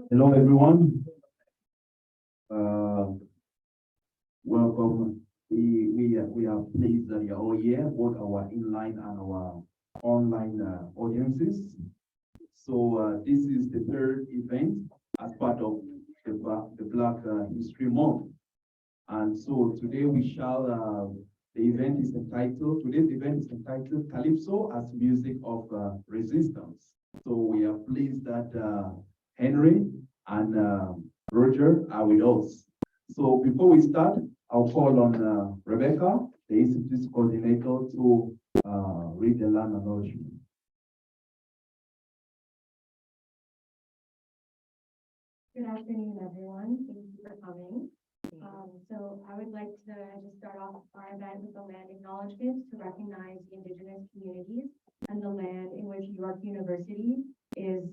Hello, everyone. Welcome. We are pleased that you're all here, both our inline and our online audiences. So this is the third event as part of the Black History Month. And so today we shall, today's event is entitled Calypso as Music of Resistance. So we are pleased that Henry and Roger are with us. So before we start, I'll call on Rebecca, the Institute's coordinator, to read the land acknowledgement. Good afternoon, everyone. Thank you for coming. So I would like to just start off our event with a land acknowledgement to recognize the Indigenous communities and the land in which York University is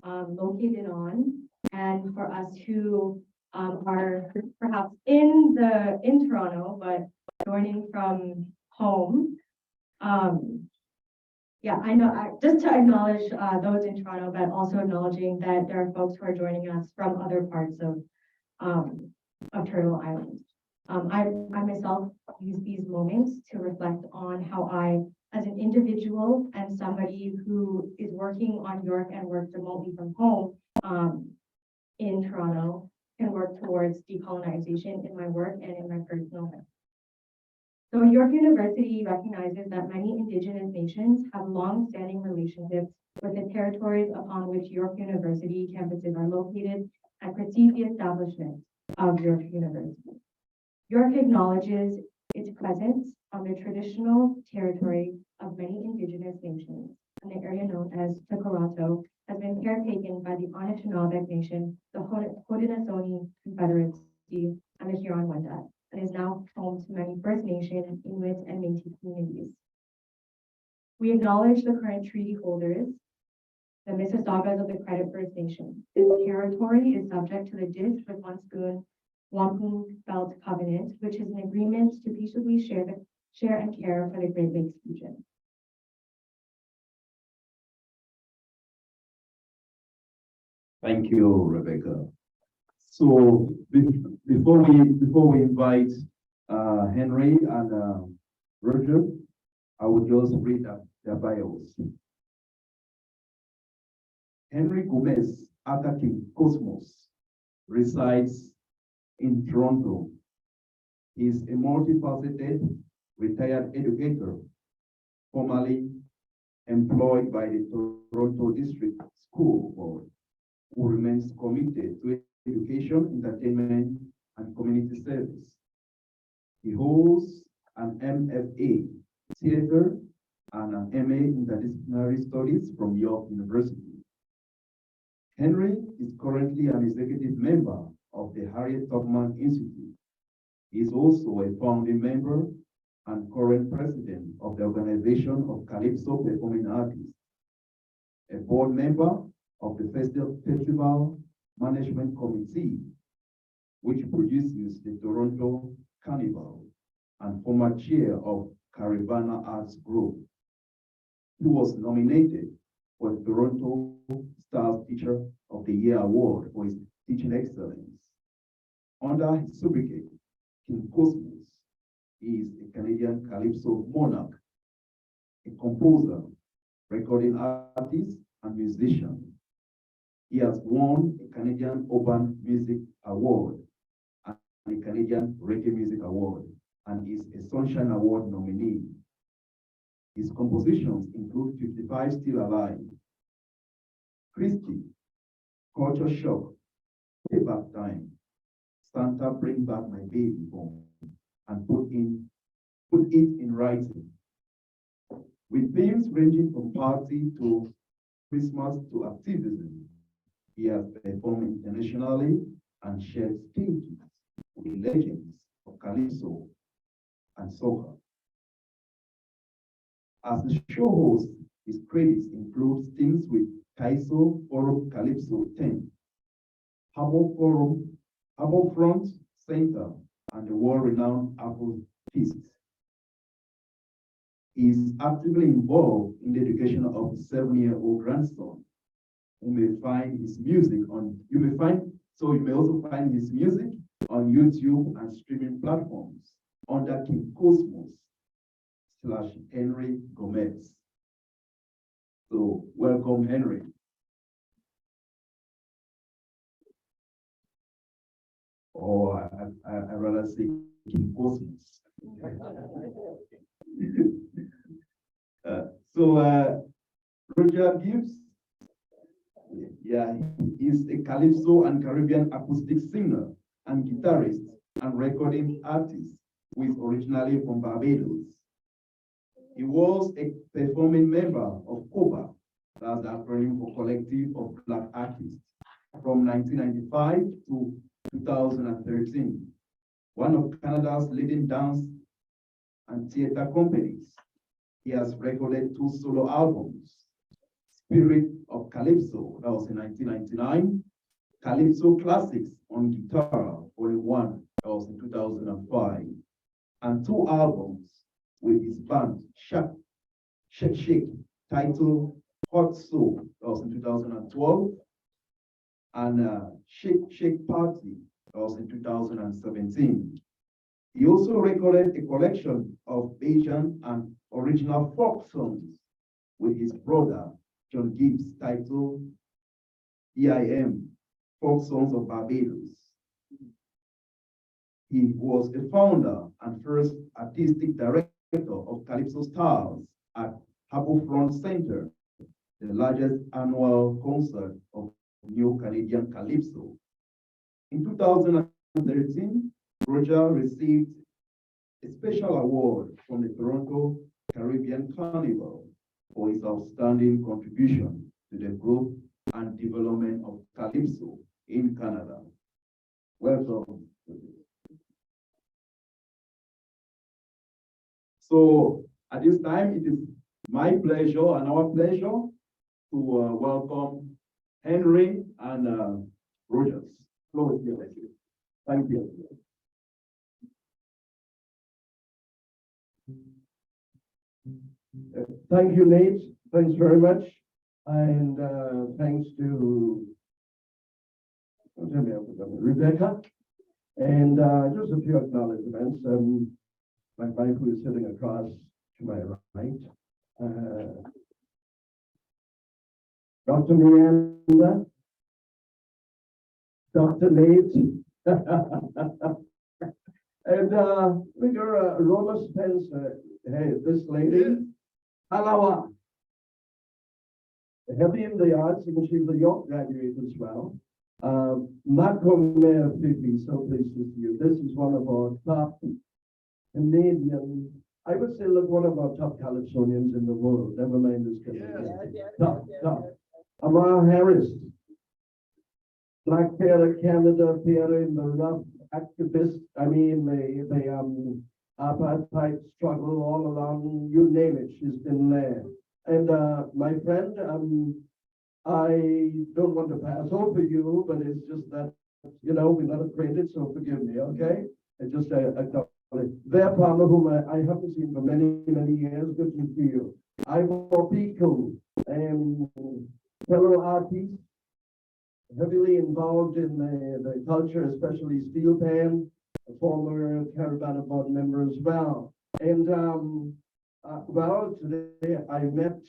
located on. And for us who are perhaps in Toronto, but joining from home. Yeah, I know, just to acknowledge those in Toronto, but also acknowledging that there are folks who are joining us from other parts of Turtle Island. I myself use these moments to reflect on how I, as an individual and somebody who is working on York and works remotely from home in Toronto, can work towards decolonization in my work and in my personal life. So York University recognizes that many Indigenous nations have long-standing relationships with the territories upon which York University campuses are located and perceive the establishment of York University. York acknowledges its presence on the traditional territory of many Indigenous nations, and the area known as Tokoroto has been caretaken by the Anishinaabe Nation, the Haudenosaunee Confederacy, and the Huron-Wendat, and is now home to many First Nation, Inuit, and Métis communities. We acknowledge the current treaty holders, the Mississaugas of the Credit First Nation. This territory is subject to the Dish with One Spoon Wampum Belt Covenant, which is an agreement to peaceably share and care for the Great Lakes region. Thank you, Rebecca. So before we invite Henry and Roger, I will just read their bios. Henry Gomez Akakin Cosmos resides in Toronto. He is a multifaceted retired educator, formerly employed by the Toronto District School Board, who remains committed to education, entertainment, and community service. He holds an MFA Theater and an MA Interdisciplinary Studies from York University. Henry is currently an executive member of the Harriet Tubman Institute. He is also a founding member and current president of the organization of Calypso Performing Artists, a board member of the Festival Management Committee, which produces the Toronto Carnival, and former chair of Caravana Arts Group. He was nominated for the Toronto Stars Teacher of the Year Award for his teaching excellence. Under his sobriquet, King Cosmos, he is a Canadian Calypso monarch, a composer, recording artist, and musician. He has won a Canadian Urban Music Award and a Canadian Reggae Music Award, and is a Sunshine Award nominee. His compositions include 55 Still Alive, Christy, Culture Shock, Payback Time, Santa Bring Back My Baby Home, and put it in writing. With themes ranging from party to Christmas to activism, he has performed internationally and shared stages with legends of Calypso and soca. As the show host, his credits include stints with Kaiso Forum Calypso 10, Harbour Front Center, and the world-renowned Apple Feast. is actively involved in the education of his 7-year-old grandson. You may find his music on, you may also find his music on YouTube and streaming platforms under King Cosmos/Henry Gomez. So welcome, Henry. Or I rather say King Cosmos. Roger Gibbs, yeah, he is a Calypso and Caribbean acoustic singer and guitarist and recording artist who is originally from Barbados. He was a performing member of COBA, that's the acronym for Collective of Black Artists, from 1995 to 2013, one of Canada's leading dance and theater companies. He has recorded 2 solo albums, Spirit of Calypso, that was in 1999, Calypso Classics on Guitar, Volume 1, that was in 2005, and 2 albums with his band, Shake, titled Hot Soul, that was in 2012, and Shake Party, that was in 2017. He also recorded a collection of Asian and original folk songs with his brother, Roger Gibbs, titled BHM, Folk Songs of Barbados. He was a founder and first artistic director of Calypso Stars at Harbourfront Center, the largest annual concert of New Canadian Calypso. In 2013, Roger received a special award from the Toronto Caribbean Carnival for his outstanding contribution to the growth and development of Calypso in Canada. Welcome. So at this time, it is my pleasure and our pleasure to welcome Henry and Rogers. Thank you. Thank you, Nate. Thanks very much. And thanks to Rebecca. And just a few acknowledgements. My wife, who is sitting across to my right, Dr. Miranda, Dr. Nate, and Mr. Roma Spencer. Hey, this lady, Alawa, heavy in the arts, and she's a York graduate as well. Malcolm Fifi, so pleased to see you. This is one of our top Canadian, I would say, look, one of our top Calypsonians in the world, never mind this Canadian. Top. Amar Harris, Black Theatre Canada, Theatre in the Rough, activist, I mean, the apartheid struggle all along, you name it, she's been there. And my friend, I don't want to pass over you, but it's just that, you know, we're not acquainted, so forgive me, okay? And just their partner, whom I haven't seen for many, many years, good to see you. Ivor Pico, fellow artist, heavily involved in the culture, especially steel pan, a former Caravana board member as well. And well, today I met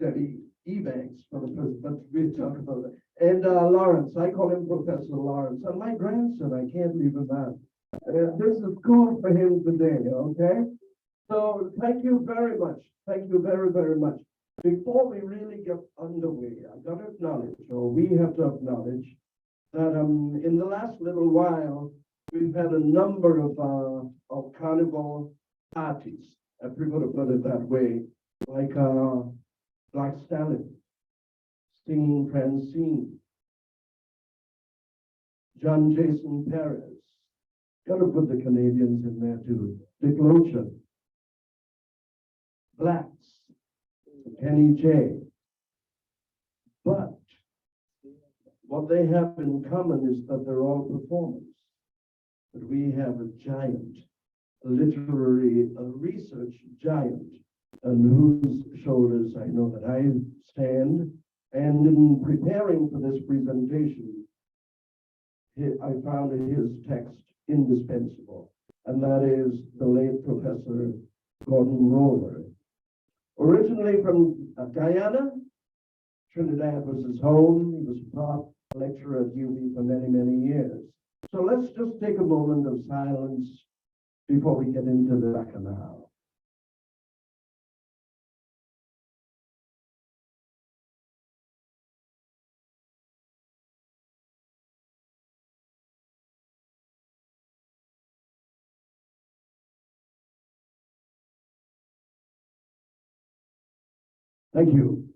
Debbie Ebanks for the first, but we'll talk about that. And Lawrence, I call him Professor Lawrence, and my grandson, I can't leave him out. This is cool for him today, okay? So thank you very much. Thank you very, very much. Before we really get underway, I've got to acknowledge, or we have to acknowledge, that in the last little while, we've had a number of carnival artists, I prefer to put it that way, like Black Stallion, Stinging Francine, John Jason Perez. Got to put the Canadians in there too. Dick Locha, Blacks, Kenny J. But what they have in common is that they're all performers. But we have a giant literary research giant on whose shoulders I know that I stand. And in preparing for this presentation, I found his text indispensable, and that is the late Professor Gordon Roller. Originally from Guyana, Trinidad was his home. He was a prof lecturer at UB for many, many years. So let's just take a moment of silence before we get into the Bacchanal. Thank you.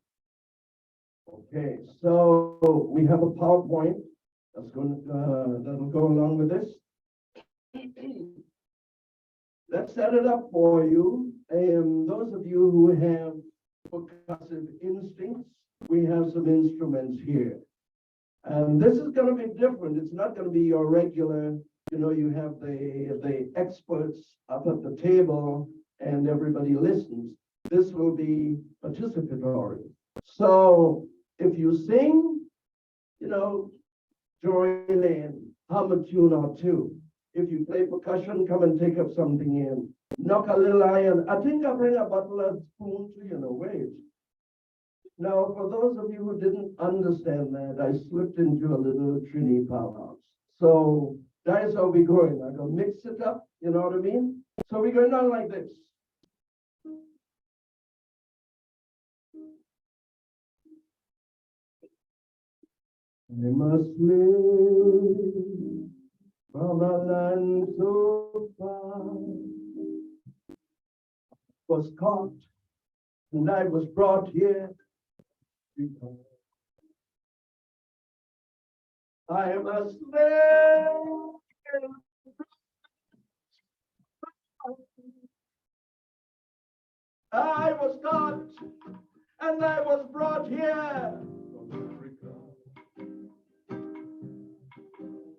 Okay, so we have a PowerPoint that'll go along with this. Let's set it up for you. Those of you who have percussive instincts, we have some instruments here. And this is going to be different. It's not going to be your regular, you have the experts up at the table and everybody listens. This will be participatory. So if you sing, join in, hum a tune or two. If you play percussion, come and take up something in. Knock a little iron. I think I'll bring a bottle of spoon to you. Wait. Now, for those of you who didn't understand that, I slipped into a little Trini powwow. So that is how we're going. I'm going to mix it up, you know what I mean? So we're going on like this. I must live from a land so far. Was caught and I was brought here because I must live. I was caught and I was brought here from Africa.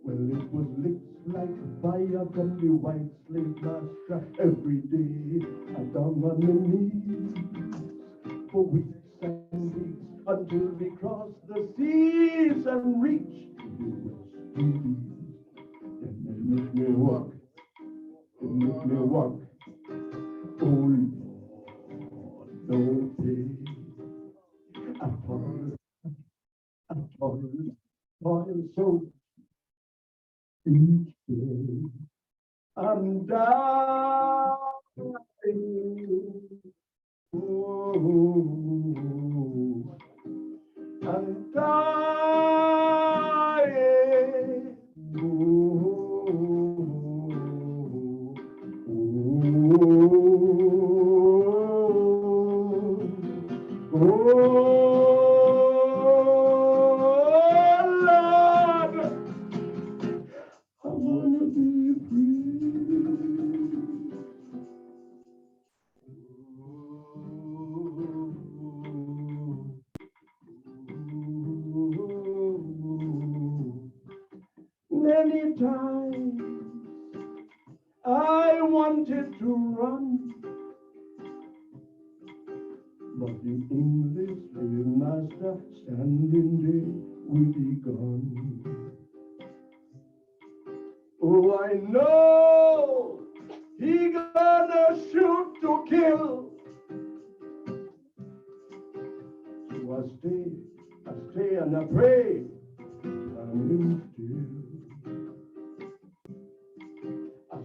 Well, it was licks like fire from the white slave master. Every day I down on my knees for weeks and weeks until we crossed the seas and reached the West Indies. Then they make me walk, they make me walk. Oh Lord, no pay. I toil so each day. I'm dying. Oh, I'm dying. Many times I wanted to run, but the English slave master standing there with the gun. Oh, I know he gonna shoot to kill. So I stay and I pray, standing still.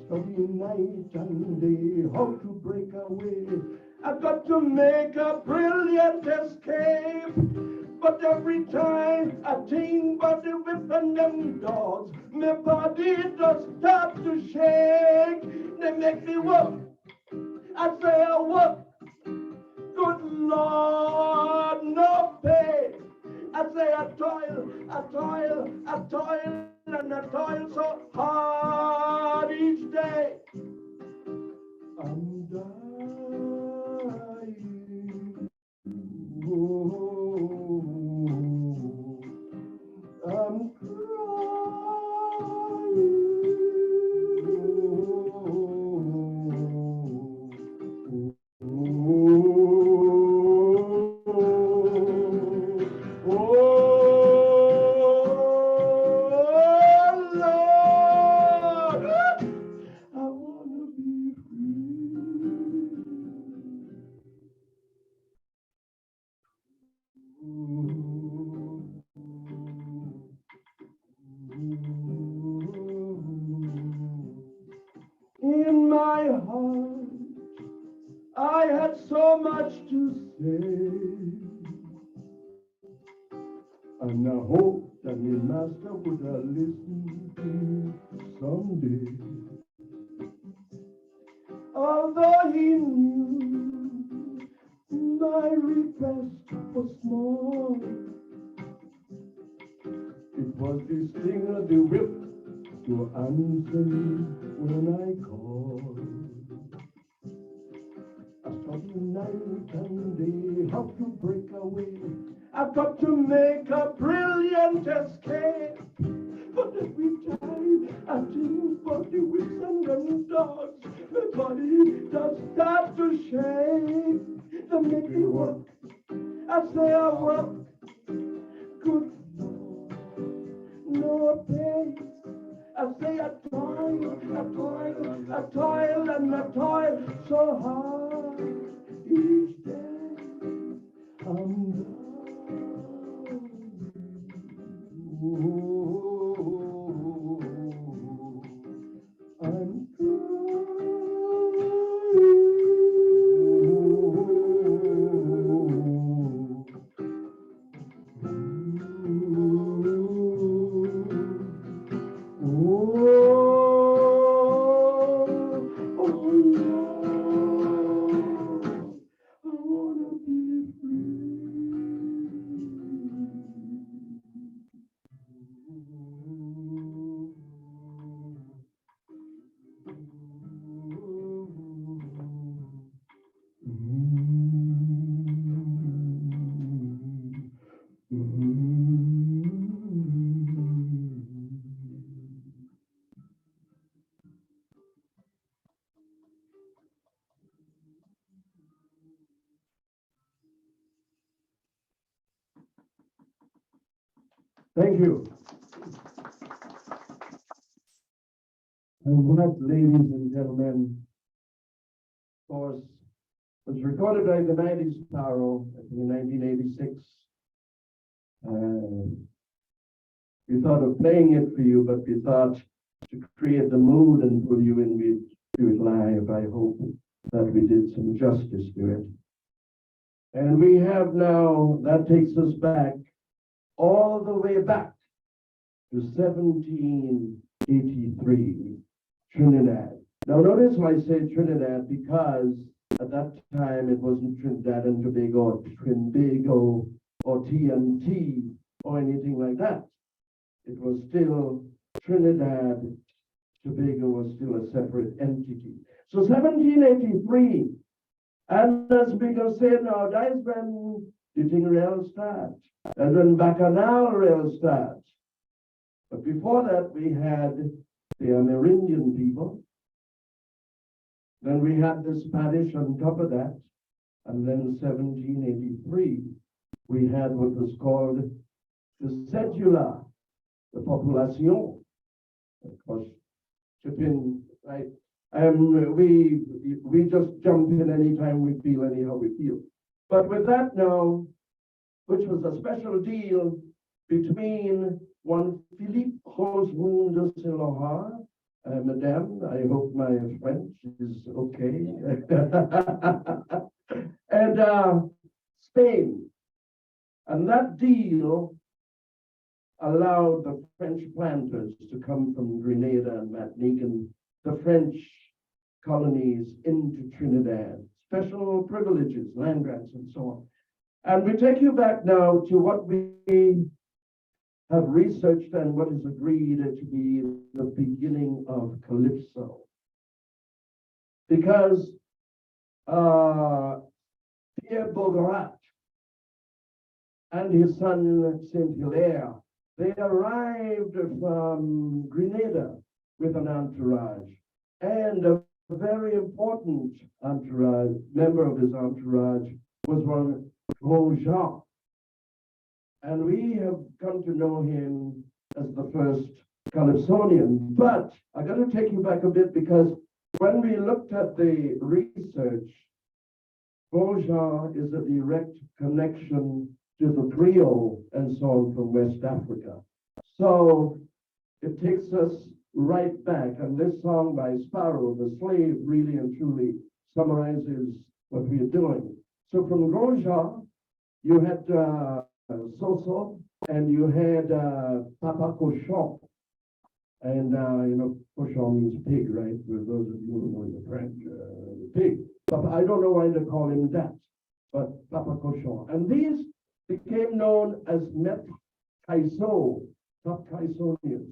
Study night and day how to break away. I've got to make a brilliant escape. But every time I think about the whip and them dogs, my body does start to shake. They make me work. I say I work. Good Lord, no pay. I say I toil, and I toil so hard each day. I'm dying. Oh, I'm crying. And I hope that my master would listen to me someday. Although he knew my request was small, it was this thing of the whip to answer me when I called. I study night and day how to break away. I've got to make a brilliant escape. But every time I think about the whips and them dogs, my body does start to shake. They make me work. I say I work. Good Lord, no pay. I say I toil and I toil so hard each day. I'm down. I'm Thank you. And that, ladies and gentlemen, of course, was recorded by the Mighty Sparrow in 1986. We thought of playing it for you, but we thought to create the mood and pull you in, we'd do it live. I hope that we did some justice to it. And we have now, that takes us back, all the way back to 1783, Trinidad. Now notice why I say Trinidad, because at that time it wasn't Trinidad and Tobago or Trinbago or TNT or anything like that. It was still Trinidad, Tobago was still a separate entity. So 1783, and as we can say now, that's when the thing rail starts. And when Bacchanal rail starts. But before that, we had the Amerindian people. Then we had the Spanish on top of that. And then 1783, we had what was called the cedula, the population. Of course, chip in, right? We just jump in anytime we feel anyhow we feel. But with that now, which was a special deal between one Philippe Rosemont de Saint-Laurent, Madame, I hope my French is okay, and Spain. And that deal allowed the French planters to come from Grenada and Martinique and the French colonies into Trinidad, special privileges, land grants, and so on. And we take you back now to what we have researched and what is agreed to be the beginning of Calypso. Because Pierre Bogart and his son Saint-Hilaire, they arrived from Grenada with an entourage, and a very important entourage, member of his entourage was one Ojong. And we have come to know him as the first Calypsonian. But I got to take you back a bit, because when we looked at the research, Ojong is a direct connection to the Creole and so on from West Africa. So it takes us right back. And this song by Sparrow, The Slave, really and truly summarizes what we are doing. So from Ojong, you had Soso, and you had Papa Cochon. And cochon means pig, right? For those of you who know the French, pig. But I don't know why they call him that, but Papa Cochon. And these became known as Maître Calypso, top Calypsonians.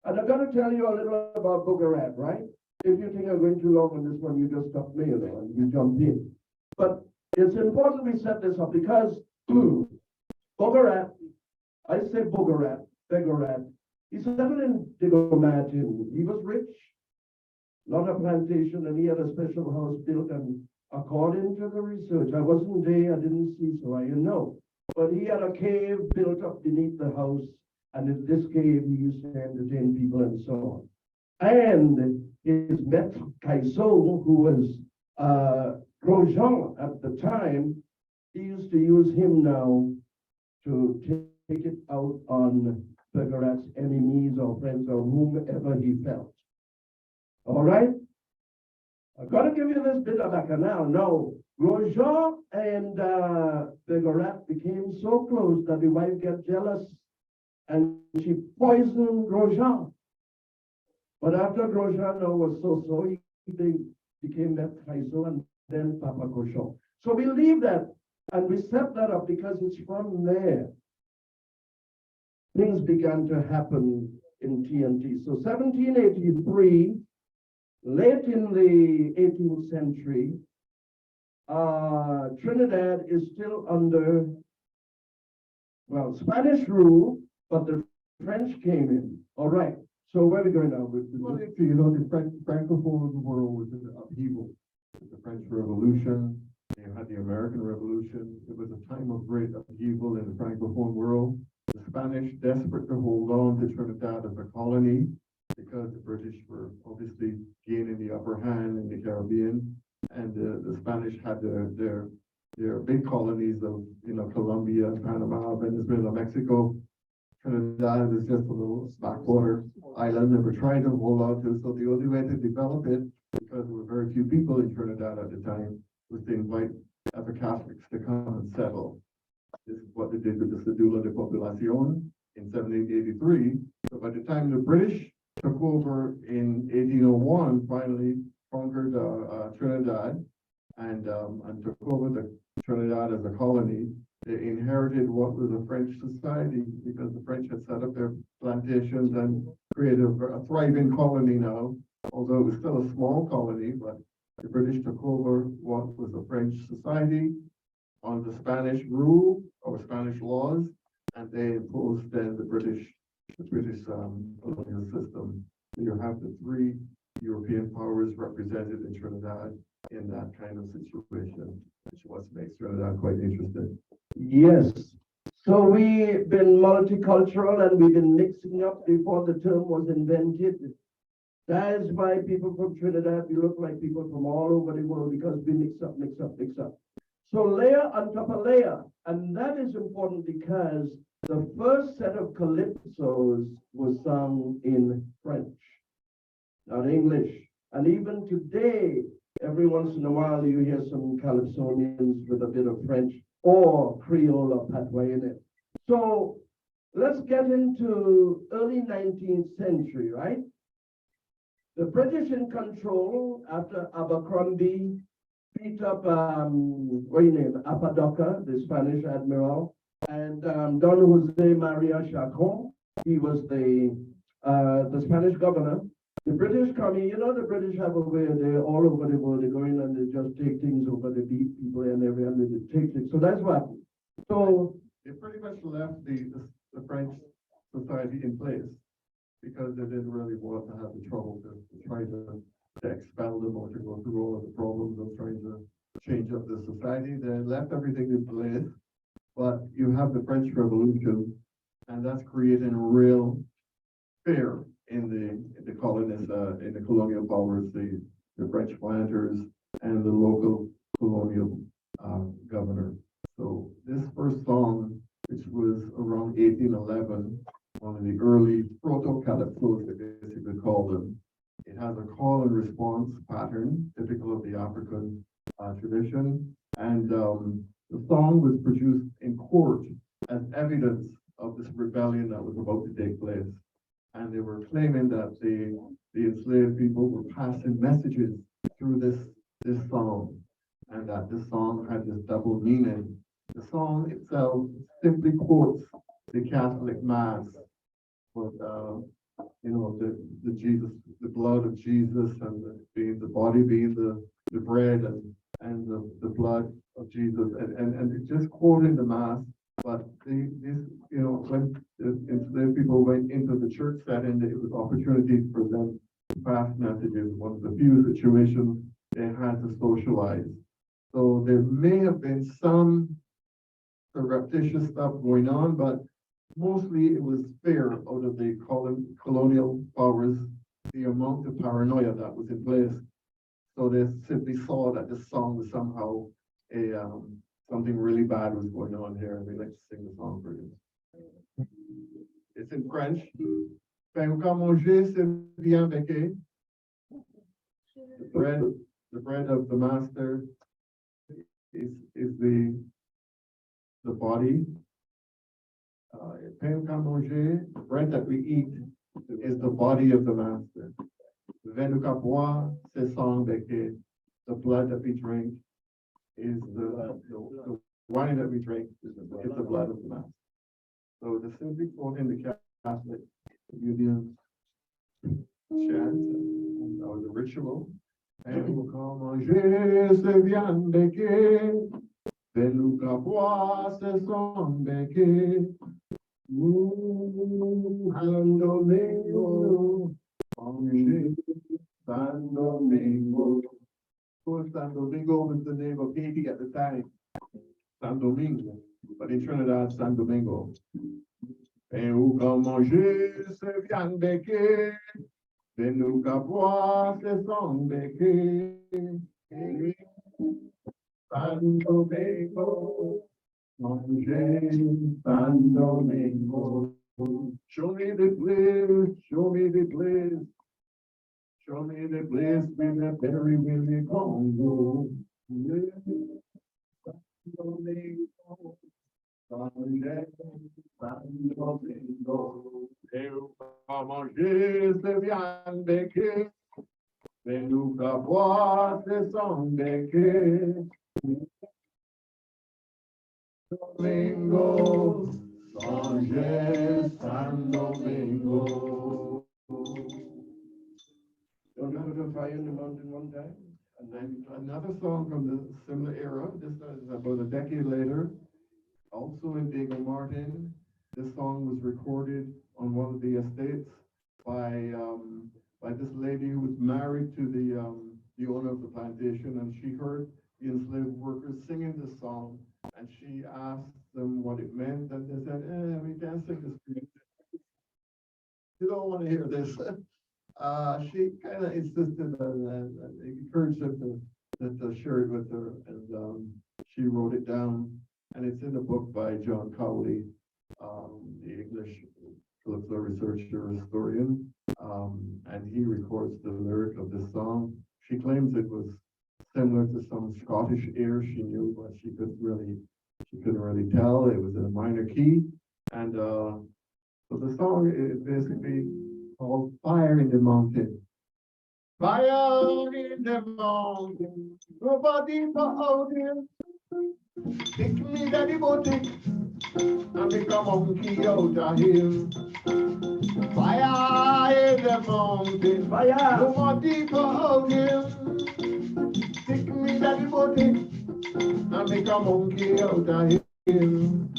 And I'm going to tell you a little about Bogarat, right? If you think I'm going too long on this one, you just stop me, and you jump in. But it's important we set this up because Bogarat, I say Bogarat, he settled in Digomatin. He was rich, lot of plantation, and he had a special house built. And according to the research, I wasn't there, I didn't see, so I didn't know. But he had a cave built up beneath the house, and in this cave he used to entertain people and so on. And his maître Calypso, who was Ojong at the time, he used to use him now to take it out on Bogarat's enemies or friends or whomever he felt. All right? I've got to give you this bit of Bacchanal. Now, Ojong and Bogarat became so close that the wife got jealous and she poisoned Ojong. But after Ojong was so, he became Maître Calypso and then Papa Cochon. So we leave that and we set that up because it's from there things began to happen in TNT. So 1783, late in the 18th century, Trinidad is still under, Spanish rule, but the French came in. All right. So where are we going now? Well, actually, the Francophone world was in upheaval. The French Revolution, you had the American Revolution. It was a time of great upheaval in the Francophone world. The Spanish, desperate to hold on to Trinidad as a colony, because the British were obviously gaining the upper hand in the Caribbean, and the Spanish had their big colonies of Colombia, Panama, Venezuela, Mexico. Trinidad was just a little backwater island they were trying to hold on to. So the only way to develop it, because there were very few people in Trinidad at the time, was to invite other Catholics to come and settle. This is what they did with the Cédula de Población in 1783. So by the time the British took over in 1801, finally conquered Trinidad and took over the Trinidad as a colony, they inherited what was a French society because the French had set up their plantations and created a thriving colony now, although it was still a small colony, but the British took over what was a French society under Spanish rule or Spanish laws, and they imposed then the British colonial system. So you have the three European powers represented in Trinidad in that kind of situation, which what makes Trinidad quite interesting. Yes. So we've been multicultural and we've been mixing up before the term was invented. That is why people from Trinidad, we look like people from all over the world because we mix up. So layer on top of layer. And that is important because the first set of calypsos was sung in French, not English. And even today, every once in a while, you hear some Calypsonians with a bit of French or Creole or Patois in it. So let's get into early 19th century, right? The British in control after Abercrombie beat up, Apadoca, the Spanish admiral, and Don Jose Maria Chacon. He was the Spanish governor. The British come in, the British have a way, they're all over the world, they go in and they just take things over, they beat people and everything, they take things. So that's what happened. So they pretty much left the French society in place because they didn't really want to have the trouble to try to expel them or to go through all of the problems of trying to change up the society. They left everything in place, but you have the French Revolution, and that's creating real fear in the colonists, in the colonial powers, the French planters and the local colonial governor. So this first song, which was around 1811, one of the early proto-calypsos, I guess you could call them, it has a call and response pattern typical of the African tradition, and the song was produced in court as evidence of this rebellion that was about to take place. And they were claiming that the enslaved people were passing messages through this song, and that this song had this double meaning. The song itself simply quotes the Catholic Mass, but the Jesus, the blood of Jesus, and the body being the bread, and the blood of Jesus, and just quoting the Mass. But when the enslaved people went into the church setting, it was opportunity for them to pass messages. One of the few situations they had to socialize. So there may have been some surreptitious stuff going on, but mostly it was fear out of the colonial powers, the amount of paranoia that was in place. So they simply saw that this song was somehow something really bad was going on here, and we like to sing the song for you. It's in French. Pain qu'a mangé, c'est bien béqué. The bread of the master is the body. Pain qu'a mangé, the bread that we eat, is the body of the master. Vin qu'a boire, c'est sang béqué. The blood that we drink is the wine that we drink is the blood of the Mass. So the simply quoting the Catholic Union chant or the ritual. And quand manger ce viande béquée, nous qu'à boire ce sang béqué, nous San Domingo, manger San Domingo. Of course, San Domingo was the name of Haiti at the time, San Domingo, but in Trinidad, San Domingo. Et où qu'à manger ce viande béquée, et nous qu'à boire ce sang béqué. San Domingo, manger San Domingo. Show me the place, show me the place. Show me the place where the berry will Congo. San Domingo, San Domingo. Eu qu'à manger ce viande béquée, et nous qu'à boire ce sang béqué. Domingo, manger San Domingo. Don't you go to Fire in the Mountain one time? And then another song from the similar era, this is about a decade later, also in Diego Martin. This song was recorded on one of the estates by this lady who was married to the owner of the plantation, and she heard the enslaved workers singing this song, and she asked them what it meant, and they said, we can't sing this for you. You don't want to hear this. She kind of insisted and encouraged them to share it with her, and she wrote it down, and it's in a book by John Cowley, the English Calypso researcher, historian, and he records the lyric of this song. She claims it was similar to some Scottish air she knew, but she couldn't really tell. It was in a minor key, and so the song is basically called Fire in the Mountain. Fire in the mountain, nobody but him. Pick me daddy boutique, and become a monkey out of him. Fire in the mountain, fire, nobody but him. Pick me daddy boutique, and become a monkey out of him.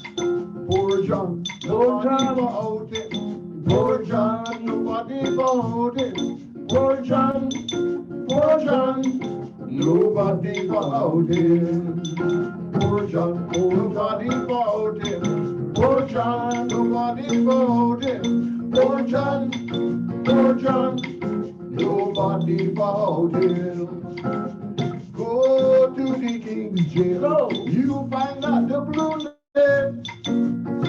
Poor John, nobody but him. Poor John, nobody but him. Poor John, nobody but him. Poor John, nobody but him. Poor John, nobody but him. Poor John, nobody but him. Go to the king's jail, you find out the blue name.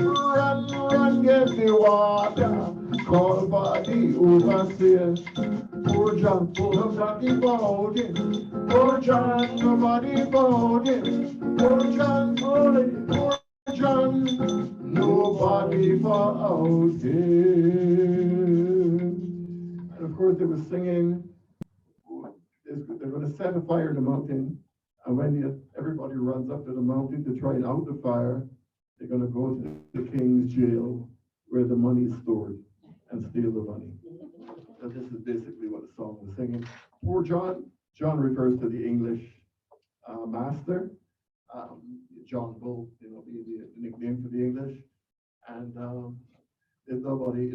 Run, get the water, call body overseer. Poor John, nobody about it. Poor John, nobody about it. Poor John, revolution, nobody for out here. And of course, they were singing, they're going to set a fire to the mountain, and when everybody runs up to the mountain to try and out the fire, they're going to go to the king's jail where the money is stored and steal the money. So this is basically what the song was singing. Poor John. John refers to the English master. John Bull, the nickname for the English. And there's nobody,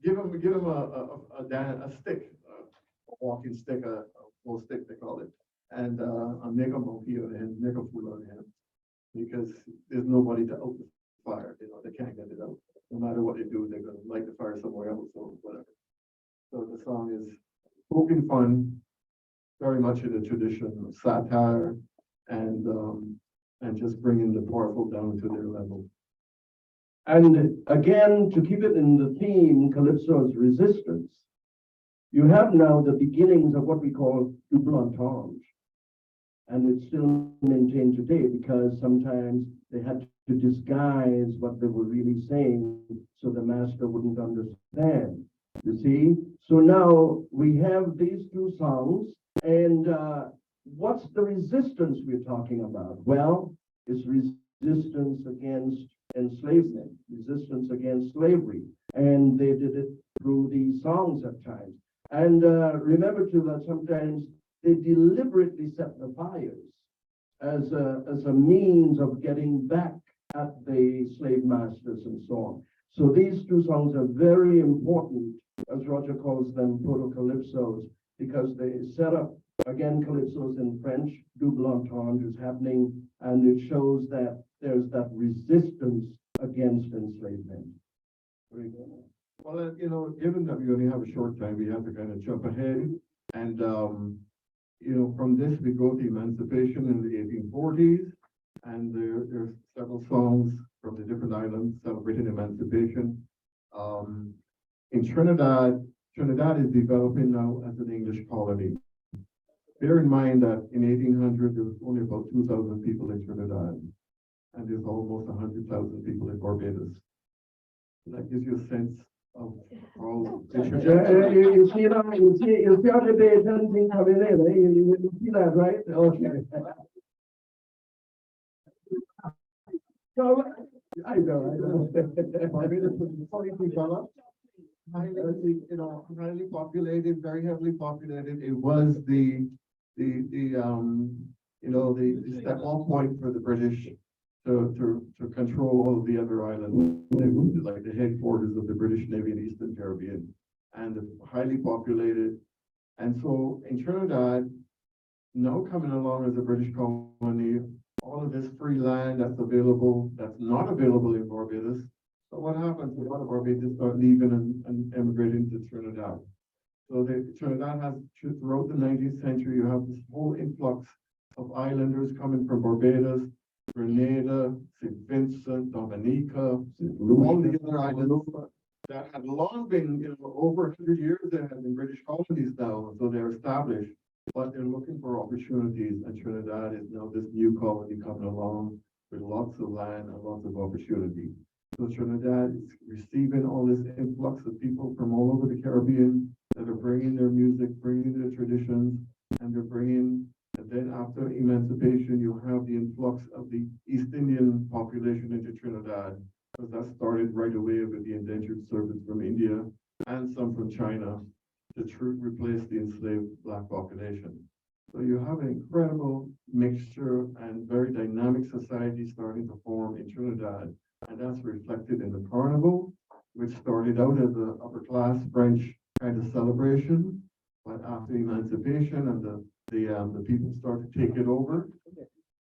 give him a stick, a walking stick, a full stick they call it, and make a monkey out of him, make a fool out of him, because there's nobody to out the fire. They can't get it out. No matter what they do, they're going to light the fire somewhere else or whatever. So the song is poking fun, very much in the tradition of satire and just bringing the powerful down to their level. And again, to keep it in the theme, Calypso's resistance, you have now the beginnings of what we call double entendre. And it's still maintained today because sometimes they had to disguise what they were really saying so the master wouldn't understand. You see? So now we have these two songs, and what's the resistance we're talking about? Well, it's resistance against enslavement, resistance against slavery, and they did it through these songs at times. And remember too that sometimes they deliberately set the fires as a means of getting back at the slave masters and so on. So these two songs are very important, as Roger calls them, proto-calypsos, because they set up, again, calypsos in French, double entendre is happening, and it shows that there's that resistance against enslavement. Very good. Well, given that we only have a short time, we have to kind of jump ahead. And, from this, we go to emancipation in the 1840s. And there's several songs from the different islands celebrating emancipation. In Trinidad is developing now as an English colony. Bear in mind that in 1800, there was only about 2,000 people in Trinidad, and there's almost 100,000 people in Barbados. So that gives you a sense of how the trajectory. You see how the day thing coming in, eh? You see that, right? Okay. So, I know. Barbados was fully developed, highly populated, very heavily populated. It was the step off point for the British to control all of the other islands. They were like the headquarters of the British Navy in Eastern Caribbean, and highly populated. And so in Trinidad, now coming along as a British colony, all of this free land that's available, that's not available in Barbados. So what happens? A lot of Barbadians start leaving and emigrating to Trinidad. So Trinidad has, throughout the 19th century, you have this whole influx of islanders coming from Barbados, Grenada, St. Vincent, Dominica, all the other islands that had long been, over 100 years, they have been British colonies now, so they're established, but they're looking for opportunities, and Trinidad is now this new colony coming along with lots of land and lots of opportunity. So Trinidad is receiving all this influx of people from all over the Caribbean that are bringing their music, bringing their traditions, and they're bringing. And then after emancipation, you have the influx of the East Indian population into Trinidad, because that started right away with the indentured servants from India and some from China to replace the enslaved Black population. So you have an incredible mixture and very dynamic society starting to form in Trinidad. And that's reflected in the carnival, which started out as an upper class French kind of celebration, but after emancipation and the people start to take it over,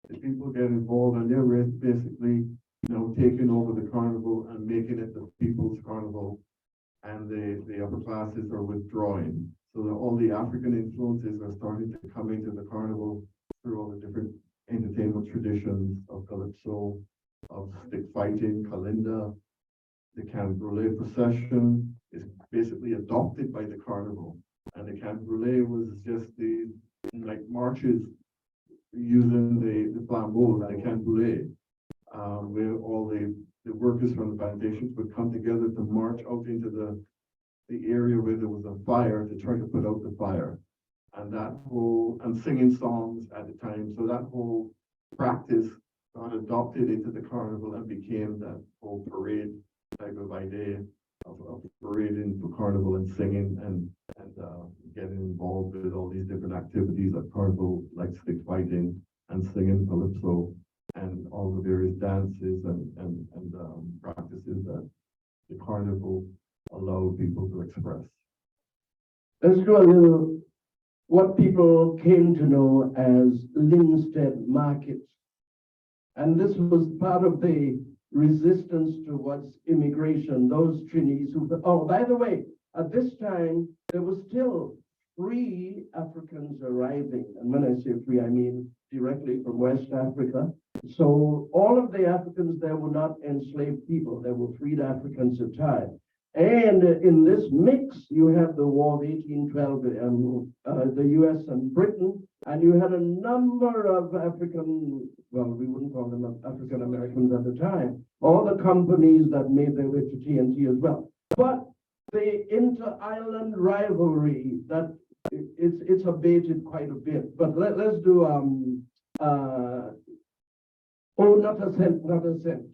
the people get involved, and they're basically taking over the carnival and making it the people's carnival, and the upper classes are withdrawing. So all the African influences are starting to come into the carnival through all the different entertainment traditions of Calypso, of stick fighting, Kalinda. The Cannes Brûlée procession is basically adopted by the carnival. And the Cannes Brûlée was just the marches using the flambeaux, the Cannes Brûlée, where all the workers from the plantations would come together to march out into the area where there was a fire to try to put out the fire. And singing songs at the time. So that whole practice got adopted into the carnival and became that whole parade type of idea of parading for carnival and singing and getting involved with all these different activities at carnival, like stick fighting and singing Calypso and all the various dances and practices that the carnival allowed people to express. Let's do a little what people came to know as Linstead Market. And this was part of the resistance towards immigration, those Chinese who, oh, by the way, at this time, there were still free Africans arriving. And when I say free, I mean directly from West Africa. So all of the Africans there were not enslaved people. They were freed Africans at time. And in this mix, you have the War of 1812, the US and Britain, and you had a number of African, well, we wouldn't call them African Americans at the time, all the companies that made their way to TNT as well. But the inter-island rivalry, that it's abated quite a bit. But let's do, oh, not a cent, not a cent.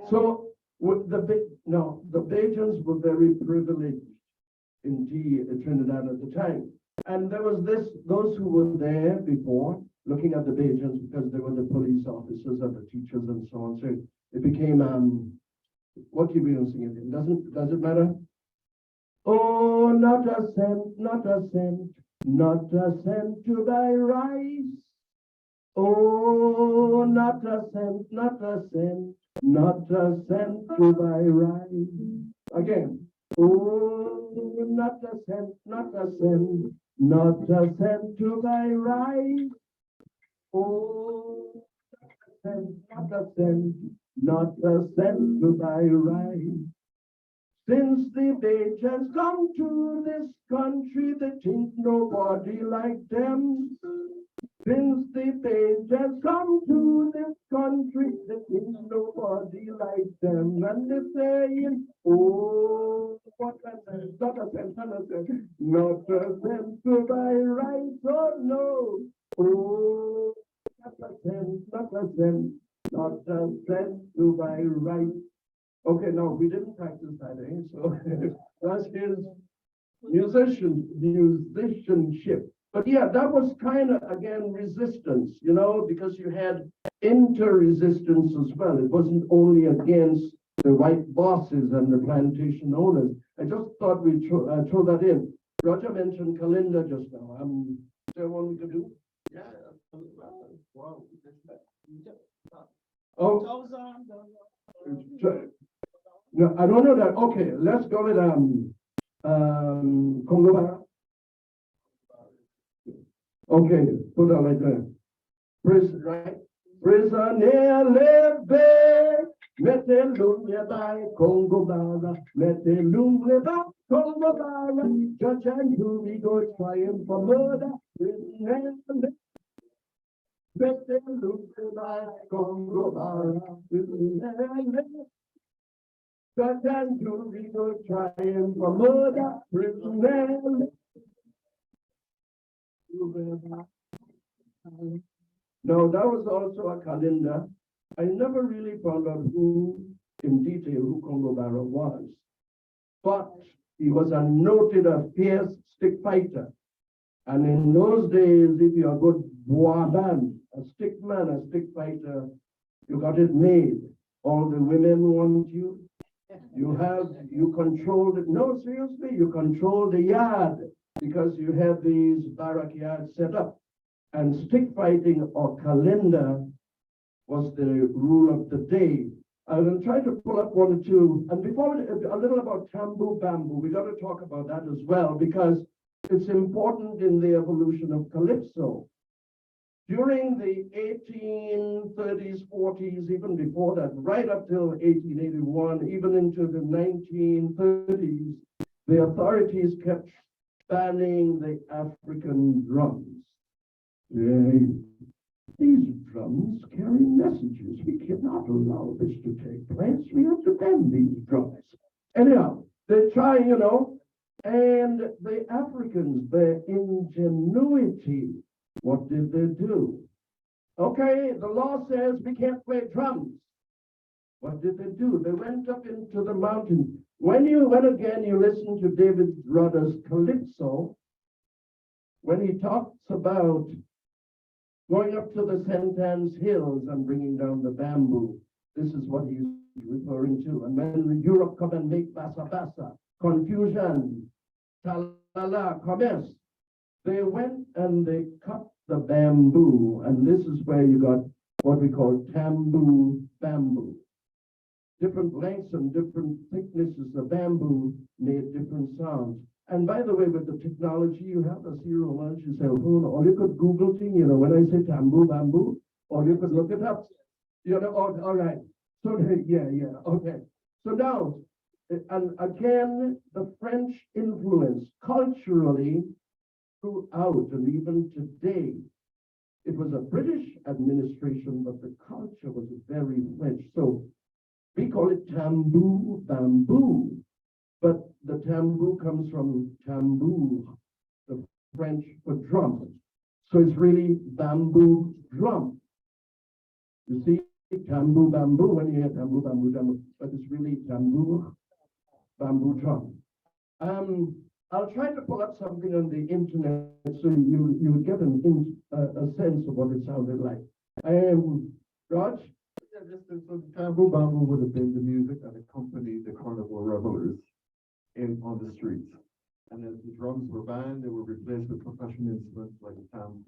So, the Bajans were very privileged in Trinidad at the time. And there was those who were there before looking at the Bajans because they were the police officers and the teachers and so on. So it became, what keep you singing it? Does it matter? Oh, not a cent, not a cent, not a cent to buy rice. Oh, not a cent, not a cent. Not a cent to buy rice. Again. Oh, not a cent, not a cent, not a cent to buy rice. Oh, not a cent, not a cent to buy rice. Since the Bajans come to this country, they think nobody like them. Since the Bajans come to this country, they think nobody like them. And they're saying, oh, what a cent, not a cent, not a cent, not a cent to buy rice, oh no. Oh, not a cent, not a cent, not a cent to buy rice. Okay, no, we didn't practice that, so that's his musicianship. But yeah, that was kind of, again, resistance, because you had inter-resistance as well. It wasn't only against the white bosses and the plantation owners. I just thought we'd throw that in. Roger mentioned Kalinda just now. Is there one we could do? Yeah. Wow. Oh. No, I don't know that. Okay, let's go with Congo. Okay, put that like that. Right? Prisoner lebe, metelum by Congo Bara, metelum by Congo Bara, judge and jury go triumph for murder. Prisoner metelum by Congo Bara, prisoner judge and jury go triumph for murder. Prisoner. No, that was also a calendar. I never really found out in detail who Congo Barra was, but he was a noted, fierce stick fighter. And in those days, if you're a good bois band, a stick man, a stick fighter, you got it made. All the women want you. You control it. No, seriously, you control the yard, because you have these barrack yards set up. And stick fighting or calendar was the rule of the day. I will try to pull up one or two. And before, a little about tambu bamboo. We got to talk about that as well, because it's important in the evolution of Calypso. During the 1830s, 40s, even before that, right up till 1881, even into the 1930s, the authorities kept banning the African drums. These drums carry messages. We cannot allow this to take place. We have to bend these drums. Anyhow, they try, and the Africans, their ingenuity, what did they do? Okay, the law says we can't play drums. What did they do? They went up into the mountains. When you listen to David Rudder's Calypso, when he talks about going up to the Sentans Hills and bringing down the bamboo, this is what he's referring to. And when Europe come and make basa basa, confusion, talala, commerce, they went and they cut the bamboo, and this is where you got what we call tambour bamboo. Different lengths and different thicknesses of bamboo made different sounds. And by the way, with the technology you have, a serial launch your cell phone, or you could Google thing, when I say tambour bamboo, or you could look it up. All right. So yeah, okay. So now, and again, the French influence culturally throughout, and even today, it was a British administration, but the culture was very French. So we call it tambour bamboo, but the tambour comes from tambour, the French for drum. So it's really bamboo drum. You see, tambour bamboo, when you hear tambour bamboo, but it's really tambour bamboo drum. I'll try to pull up something on the internet so you get a sense of what it sounded like. Raj? Yeah, so the tambour bamboo would have been the music that accompanied the carnival revelers on the streets. And as the drums were banned, they were replaced with percussion instruments like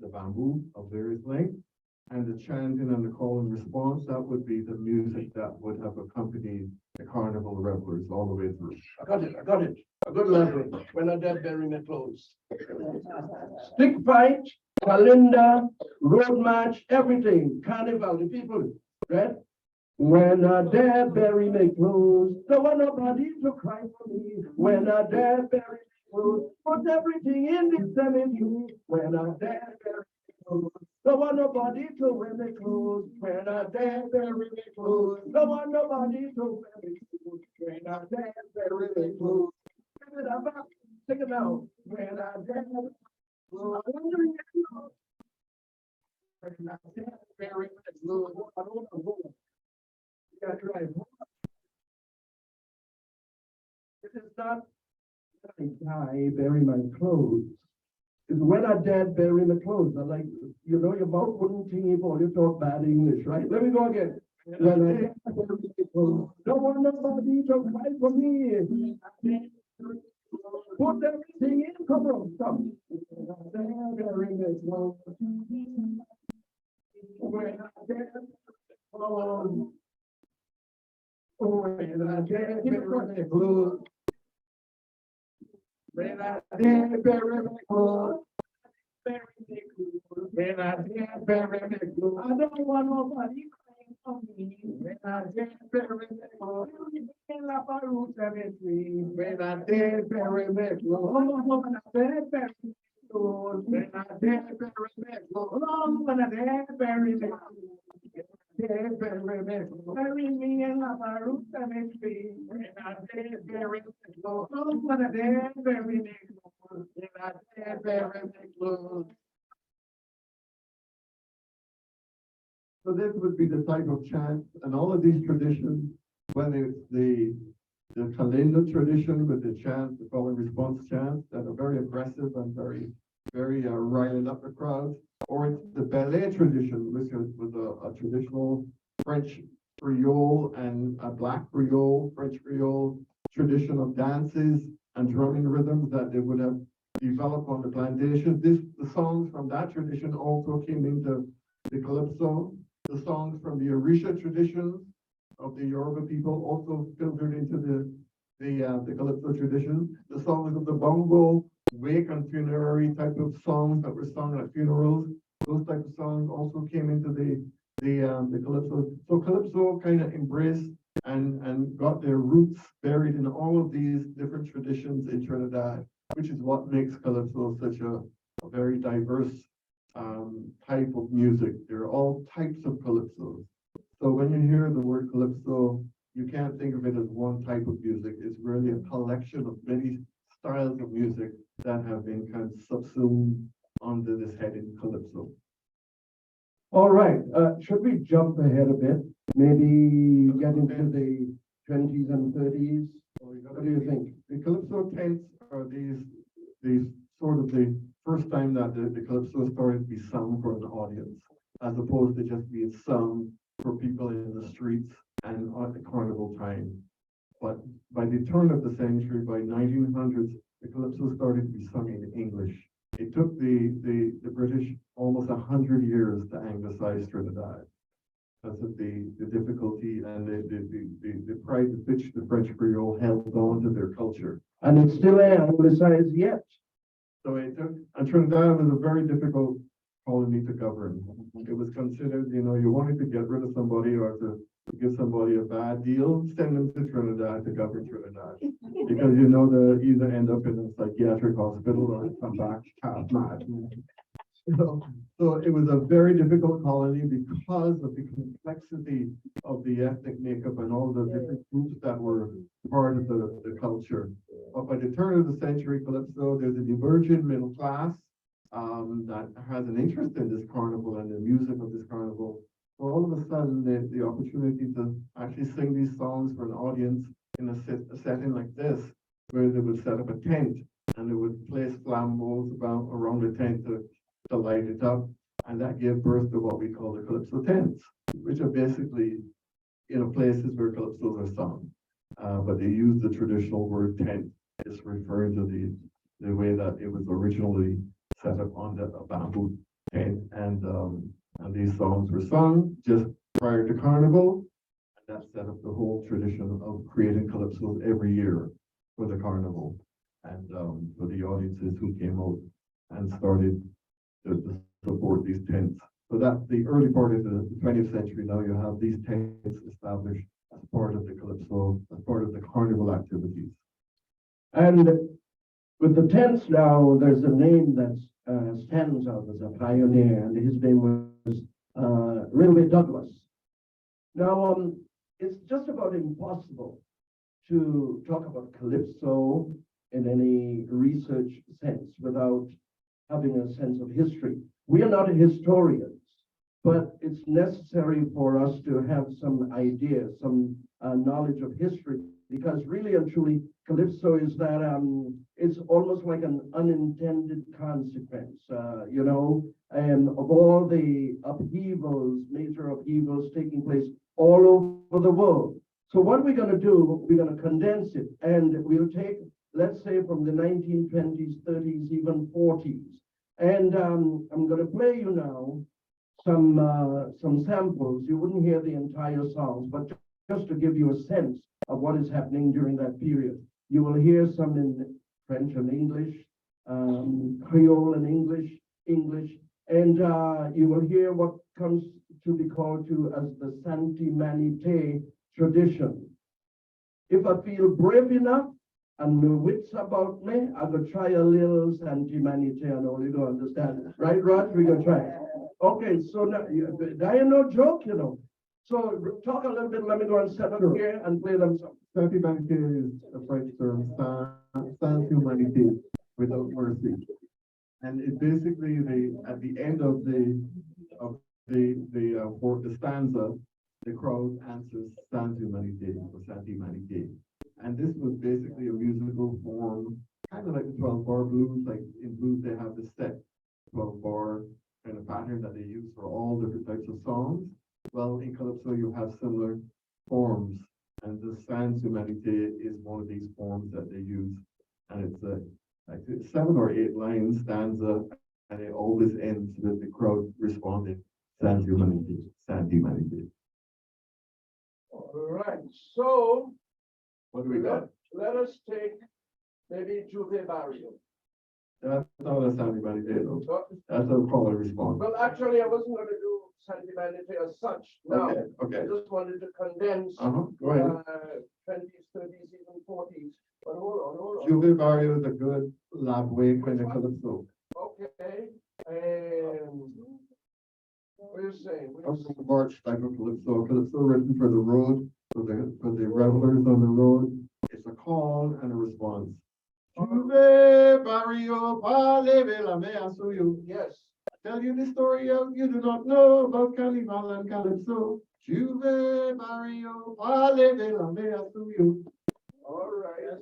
the bamboo of various lengths. And the chanting and the call and response, that would be the music that would have accompanied the carnival revelers all the way through. I got it. A good level. When I dead bury my clothes. Stick fight, calendar, road march, everything. Carnival, the people, right? When I dead bury my clothes, don't want nobody to cry for me. When I dead bury my clothes, put everything in the cemetery. When I dead bury my clothes, don't want nobody to wear my clothes. When I dead bury my clothes, don't want nobody to wear my clothes. When I dead bury my clothes. Take it out. When I dead, well, I'm wondering if you know. When I dead, bury my clothes. I don't know. You got to drive. It is not when I bury my clothes. It's when I dead, bury my clothes. I like, your mouth wouldn't ting if all you talk bad English, right? Let me go again. When I dead, bury my clothes. Don't want nobody to cry for me. Put everything in, come on, stop. Bury my clothes. When I dead, clothes. When I dead, bury my clothes. When I dead, bury my clothes. When I dead, bury my clothes. I don't want nobody crying for me. When I dead, bury my clothes. When I dead, bury my clothes. When I dead, bury my clothes. When I dead, bury my clothes. When I dead, bury my clothes. Bury me in La Baruch Cemetery. When I dead, bury my clothes. When I dead, bury my clothes. When I dead, bury my clothes. So this would be the type of chant, and all of these traditions, whether it's the calendar tradition with the chant, the call and response chants that are very aggressive and very riling up the crowd, or it's the ballet tradition, which was a traditional French Creole and a Black Creole, French Creole tradition of dances and drumming rhythms that they would have developed on the plantation. The songs from that tradition also came into the Calypso. The songs from the Orisha traditions of the Yoruba people also filtered into the Calypso tradition. The songs of the bongo, wake and funerary type of songs that were sung at funerals, those type of songs also came into the Calypso. So Calypso kind of embraced and got their roots buried in all of these different traditions in Trinidad, which is what makes Calypso such a very diverse type of music. They're all types of calypsos. So when you hear the word calypso, you can't think of it as one type of music. It's really a collection of many styles of music that have been kind of subsumed under this heading calypso. All right, should we jump ahead a bit? Maybe get into the 20s and 30s? What do you think? The calypso tents are these sort of the first time that the calypso started to be sung for an audience, as opposed to just being sung for people in the streets and at the carnival time. But by the turn of the century, by 1900s, the calypso started to be sung in English. It took the British almost 100 years to anglicize Trinidad. Because of the difficulty and the pride with which the French Creole held on to their culture. And it's still anglicized yet. So it took, and Trinidad was a very difficult colony to govern. It was considered, you wanted to get rid of somebody or to give somebody a bad deal, send them to Trinidad to govern Trinidad. Because they'll either end up in a psychiatric hospital or come back half mad. So it was a very difficult colony because of the complexity of the ethnic makeup and all the different groups that were part of the culture. But by the turn of the century, Calypso, there's an emerging middle class that has an interest in this carnival and the music of this carnival. So all of a sudden, the opportunity to actually sing these songs for an audience in a setting like this, where they would set up a tent and they would place flambeaux around the tent to light it up, and that gave birth to what we call the calypso tents, which are basically places where calypsos are sung. But they use the traditional word tent. It's referring to the way that it was originally set up on a bamboo tent, and these songs were sung just prior to carnival, and that set up the whole tradition of creating calypsos every year for the carnival, and for the audiences who came out and started to support these tents. So that's the early part of the 20th century. Now you have these tents established as part of the calypso, as part of the carnival activities. And with the tents now, there's a name that stands out as a pioneer, and his name was Railway Douglas. Now, it's just about impossible to talk about calypso in any research sense without having a sense of history. We are not historians, but it's necessary for us to have some idea, some knowledge of history, because really and truly, calypso is that it's almost like an unintended consequence, of all the upheavals, major upheavals taking place all over the world. So what we're going to do, we're going to condense it, and we'll take, let's say, from the 1920s, 30s, even 40s. And I'm going to play you now some samples. You wouldn't hear the entire songs, but just to give you a sense of what is happening during that period. You will hear some in French and English, Creole and English, and you will hear what comes to be called to as the Santimanité tradition. If I feel brave enough, and my wits about me, I could try a little Santimanité and all you don't understand. Right, Rod? We can try. Okay, so now, that ain't no joke, So talk a little bit, let me go and set up here and play them some. Santimanité is a French term, sans humanité, without mercy. And it basically, at the end of the stanza, the crowd answers sans humanité or Santimanité. And this was basically a musical form, kind of like the 12-bar blues. Like in blues, they have the set 12-bar kind of pattern that they use for all different types of songs. Well, in Calypso, you have similar forms, and the sans humanité is one of these forms that they use. And it's like 7 or 8 line stanza, and it always ends with the crowd responding, sans humanité, sans humanité. All right, so what do we got? Let us take maybe Juve Barrio. That's not a sans humanité, though. That's a call and response. Well, actually, I wasn't going to do Santimanité as such. No, okay. I just wanted to condense Go ahead. 20s, 30s, even 40s. But hold on. Juve Barrio is a good lab way kind of calypso. Okay. And march type of calypso. Calypso written for the road, for the revelers on the road. It's a call and a response. Yes. Tell you the story of you do not know about Carnival and Calypso. Juve Barrio Paleve la Mea Suyo. All right.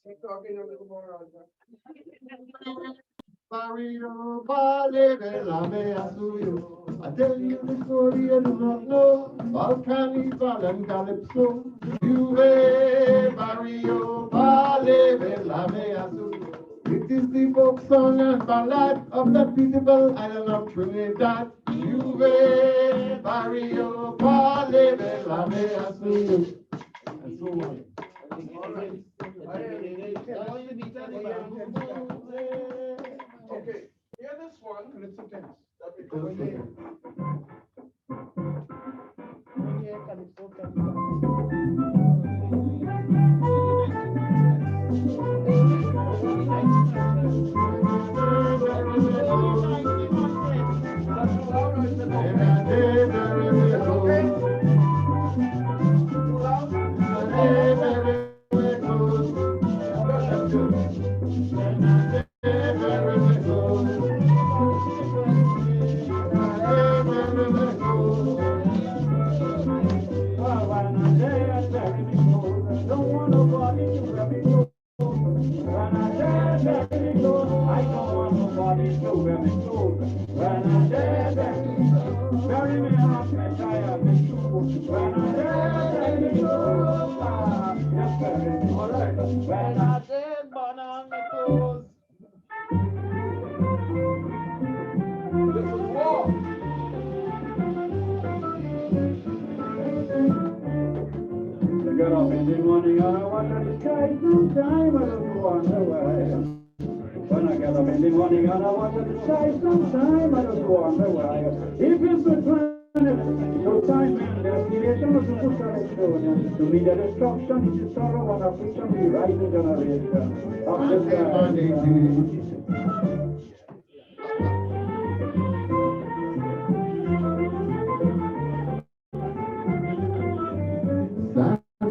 Keep talking a little more, Roger. Barrio Paleve la Mea Suyo. I tell you the story you do not know about Carnival and Calypso. Juve Barrio Paleve la Mea Suyo. It is the folk song and ballad of the beautiful island of Trinidad. Juve Barrio Paleve la Mea Suyo. And so on. All right. Okay, hear this one. That we call Get up in the morning and I watch the sky sometime I don't wonder why. When I get up in the morning and I watch the sky sometime I don't wonder why. If it's a planet, no time and destination of the Bushra to me the destruction is sorrow and affliction we rise the generation of the sky.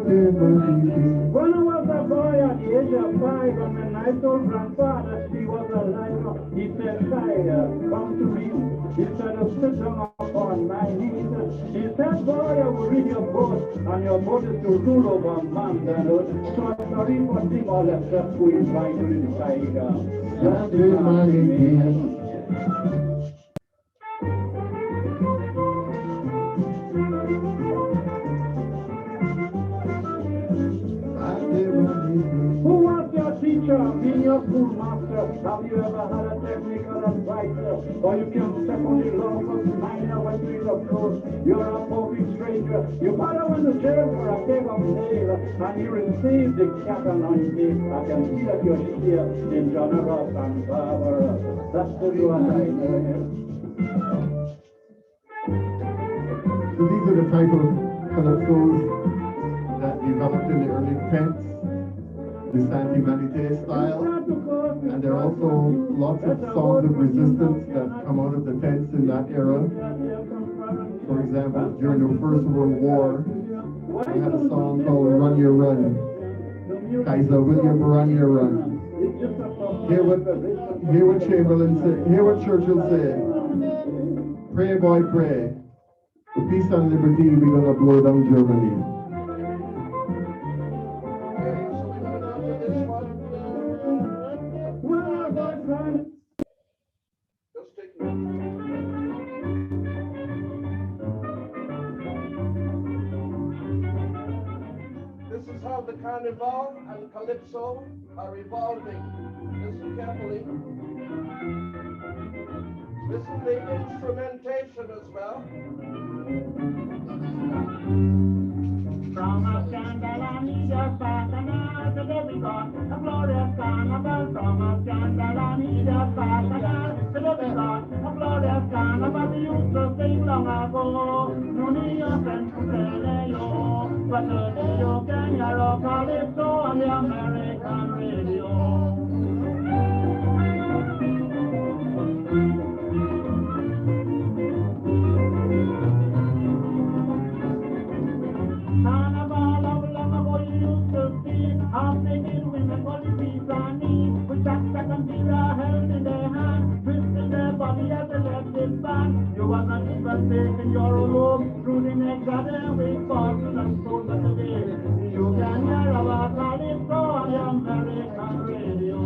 When I was a boy at the age of 5, and when I told grandfather she was alive, he said, "Child, come to me." He said, "Sit down upon my knees." He said, "Boy, I will read your book, and your book is to rule over man and earth." So I'm sorry for him all except who is right to decide. That is my name. Who was your teacher? Been your schoolmaster? Have you ever had a technical advisor? Or you can step on the lawful minor when you of course you're a perfect stranger. Your father went to jail for a cave of nail, and you received the cat anointing. I can see that you're here in John Ross and Barbara. That's the one I know. So these are the type of calypsos that developed in the early 10th, the Santi Manite style, and there are also lots of songs of resistance that come out of the tents in that era. For example, during the First World War, we had a song called Run Your Run. Kaiser William, run your run. Hear what Chamberlain said, hear what Churchill said. Pray, boy, pray. For peace and liberty, we're gonna blow down Germany. Just take a minute. This is how the carnival and calypso are evolving. Listen carefully. Listen to the instrumentation as well. From a scandal and media bacchanal to the begun, a glorious carnival. From a scandal and media bacchanal to the begun, a glorious carnival. We used to sing long ago. No need your friends to tell you, but you can hear a calypso on the American radio. Carnival of long ago used to be, half naked women for the peace and need, with Jack and Tira held in their hand, twisting their body as they left this band. You was not even taking your robe through the next garden with bottles and souls of the day. You can hear about Calypso on the American radio.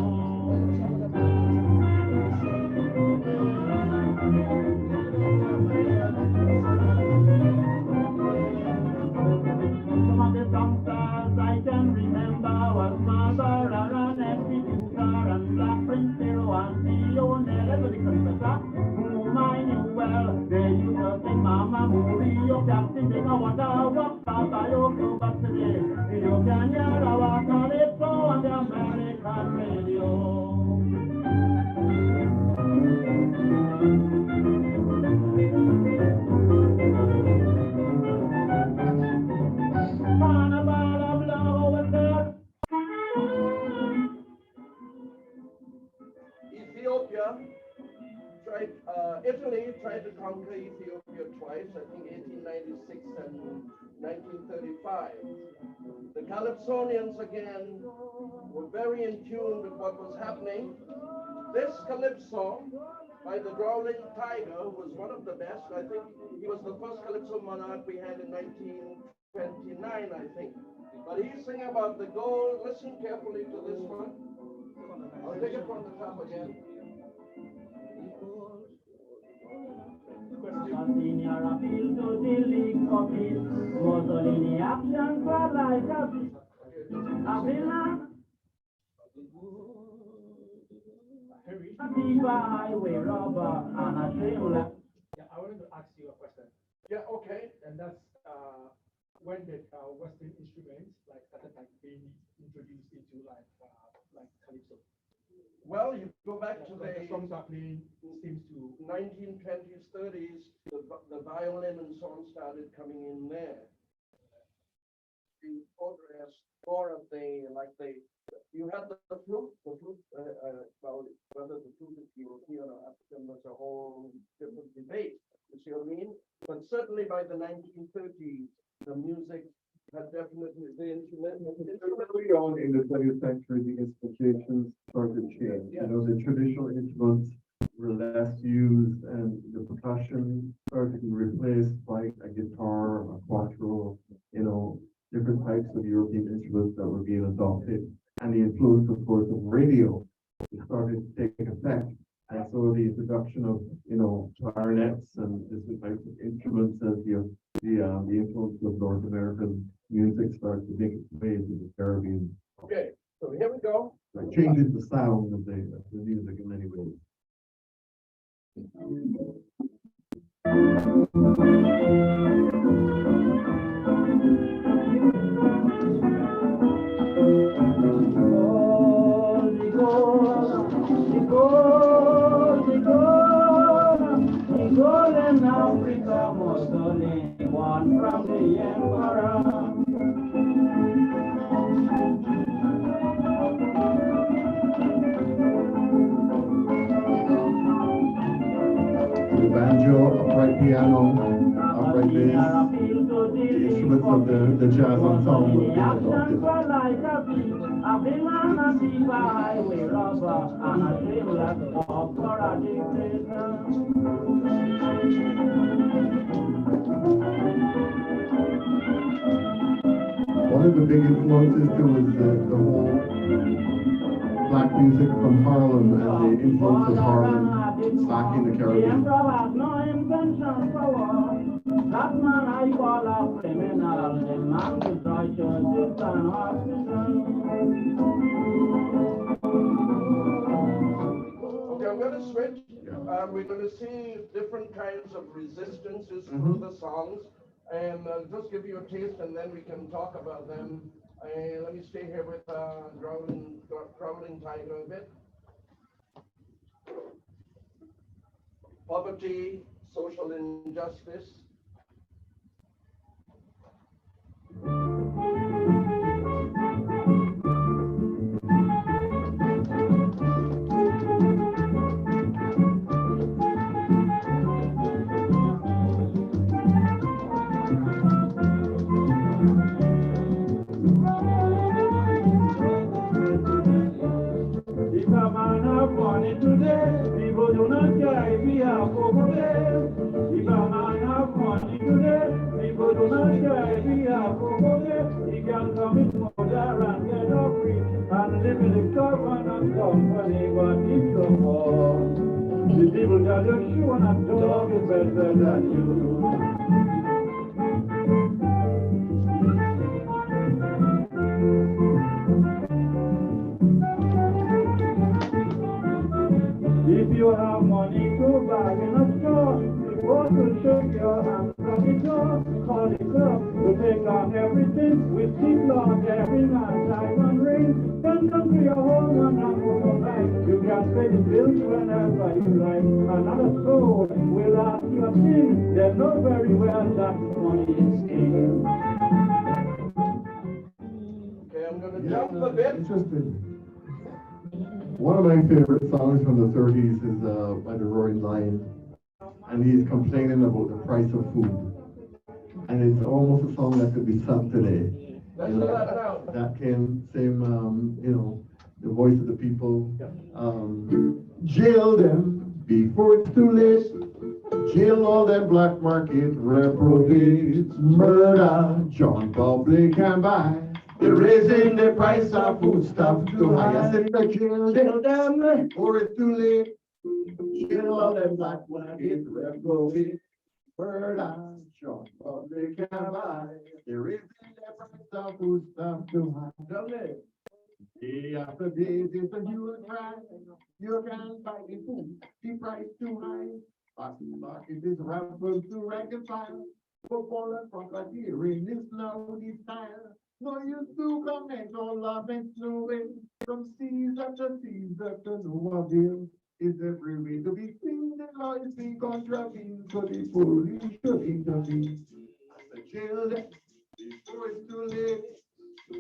Some of the songsters I can remember was Marlborough and Executor and Black Prince Sparrow and Leonel, every confessor whom I knew well. They used to sing Mama Murillo, Captain Dick, I wonder what Papa Yoko, but today you can hear our Calypso on the American radio. Carnival of love over there. Ethiopia Italy tried to conquer Ethiopia twice, I think 1896 and 1935. The Calypsonians again were very in tune with what was happening. This Calypso by the Growling Tiger was one of the best. I think he was the first Calypso monarch we had in 1929, I think. But he's singing about the gold. Listen carefully to this one. I'll take it from the top again. Senior appeal to the League of Peace. Mussolini action for like a villain. A diva highway robber and a trailer. Yeah, I wanted to ask you a question, Yeah, okay. and that's when did Western instruments started being introduced into like Calypso? Well, you go back to The the songs are playing seems to 1920s, 30s, the violin and so on started coming in there. The photographs, more of you had the flute, well, whether the flute is European or African was a whole different debate, you see what I mean? But certainly by the 1930s, the music had definitely, the instrument. Early on in the 20th century, the instrumentations started to change. Yeah. You know, the traditional instruments were less used, and the percussion started to be replaced by a guitar, a quattro, different types of European instruments that were being adopted. And the influence, of course, of radio started to take effect. And so the introduction of, clarinets and different types of instruments as the influence of North American music started to make its way into the Caribbean. Okay, so here we go. It changes the sound of the music in many ways. In Africa, Mussolini won from the emperor. The banjo, upright piano, upright bass, the instruments of the jazz ensemble being adopted. One of the big influences too was the whole black music from Harlem and the influence of Harlem back in the Caribbean. That man I call a criminal, the man destroy churches and hospitals. Okay, I'm going to switch. We're going to see different kinds of resistances through the songs, and just give you a taste, and then we can talk about them. Let me stay here with Growling Tiger a bit. Poverty, social injustice. sky, we have over there. If a man have money today, people do not sky, we have over there. He can come in mother and get a free, and live in the carbon and company, what is the more? The people tell you she wanna talk is better than you. If you have money to buy in a store, you go to shake your hands from the door, call the club to take on everything, with seat long, every man time and ring. Then come to your home and have a life. You can pay the bills whenever you like. Another soul will ask you a thing, they know very well that money is king. Okay, I'm gonna jump a bit. Interesting. One of my favorite songs from the 30s is by the Roaring Lion, and he's complaining about the price of food. And it's almost a song that could be sung today. Let's do that now. That same, the voice of the people. Jail them before it's too late. Jail all them black market reprobates. Murder, John Public and buy. They're raising the price of food stuff too high. I said, jail them before it's too late. Jail all them black market reprobates. Murder, John Public and buy. They're raising the price of food stuff too high. Day after day, it's a human cry. You can't buy the food, the price too high. But the market is rampant to reconcile. Football and profiteering is now the style. No use to comment on love and snowing. From season to season to no avail. Is every way to be seen, the law is being contravened, so the police should intervene. I said, jail them before it's too late.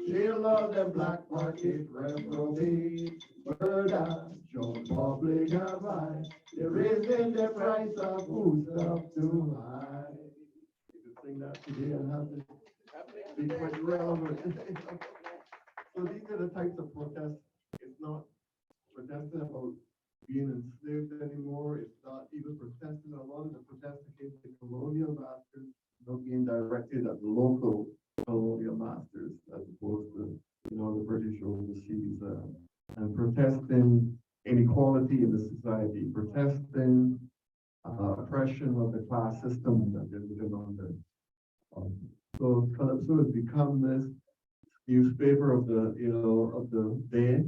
Jail all them black market reprobate. Murder, John Public and buy. They're raising the price of food stuff too high. You can sing that today and have it be quite relevant. So these are the types of protests. It's not protesting about being enslaved anymore. It's not even protesting. A lot of the protests against the colonial masters not being directed at the local colonial masters as opposed to, the British overseas, and protesting inequality in the society, protesting oppression of the class system that they're living under. So Calypso has become this newspaper of the day,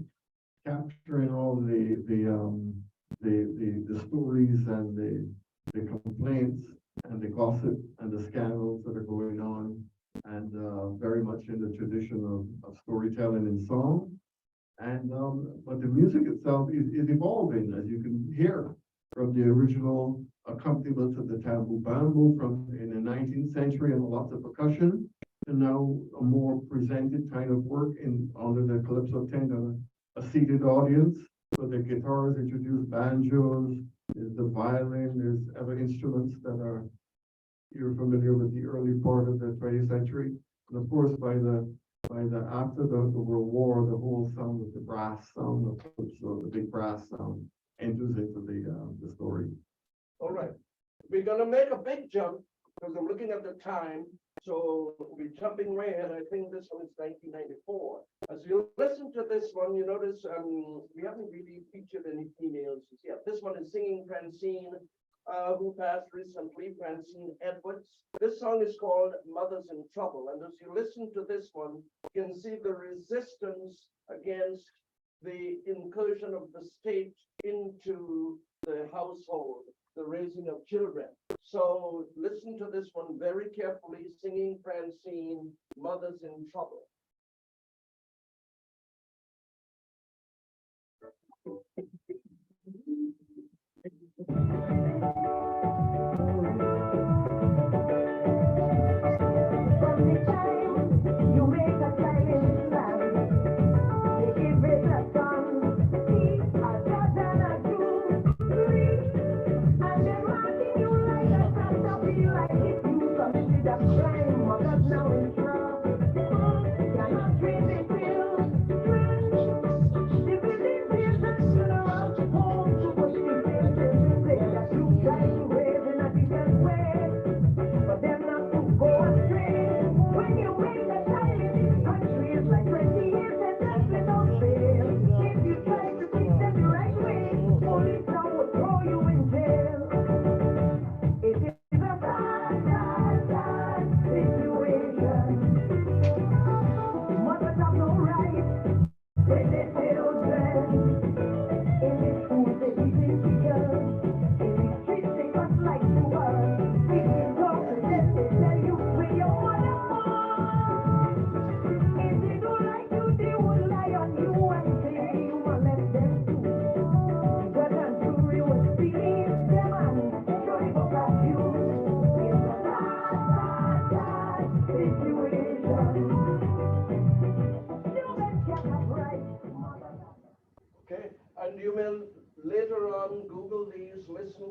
capturing all the stories and the complaints and the gossip and the scandals that are going on, and very much in the tradition of storytelling in song. And but the music itself is evolving, as you can hear from the original accompaniments of the tambour bamboo from in the 19th century and lots of percussion, and now a more presented kind of work under the Calypso tent on a seated audience. So the guitars introduce banjos, there's the violin, there's other instruments that you're familiar with the early part of the 20th century. And of course, after the World War, the whole sound of the brass sound of Calypso, the big brass sound, enters into the story. All right, we're gonna make a big jump because I'm looking at the time. So we're jumping way ahead. I think this one is 1994. As you listen to this one, you notice we haven't really featured any females yet. This one is singing Francine, who passed recently, Francine Edwards. This song is called Mothers in Trouble. And as you listen to this one, you can see the resistance against the incursion of the state into the household, the raising of children. So listen to this one very carefully, singing Francine, Mothers in Trouble.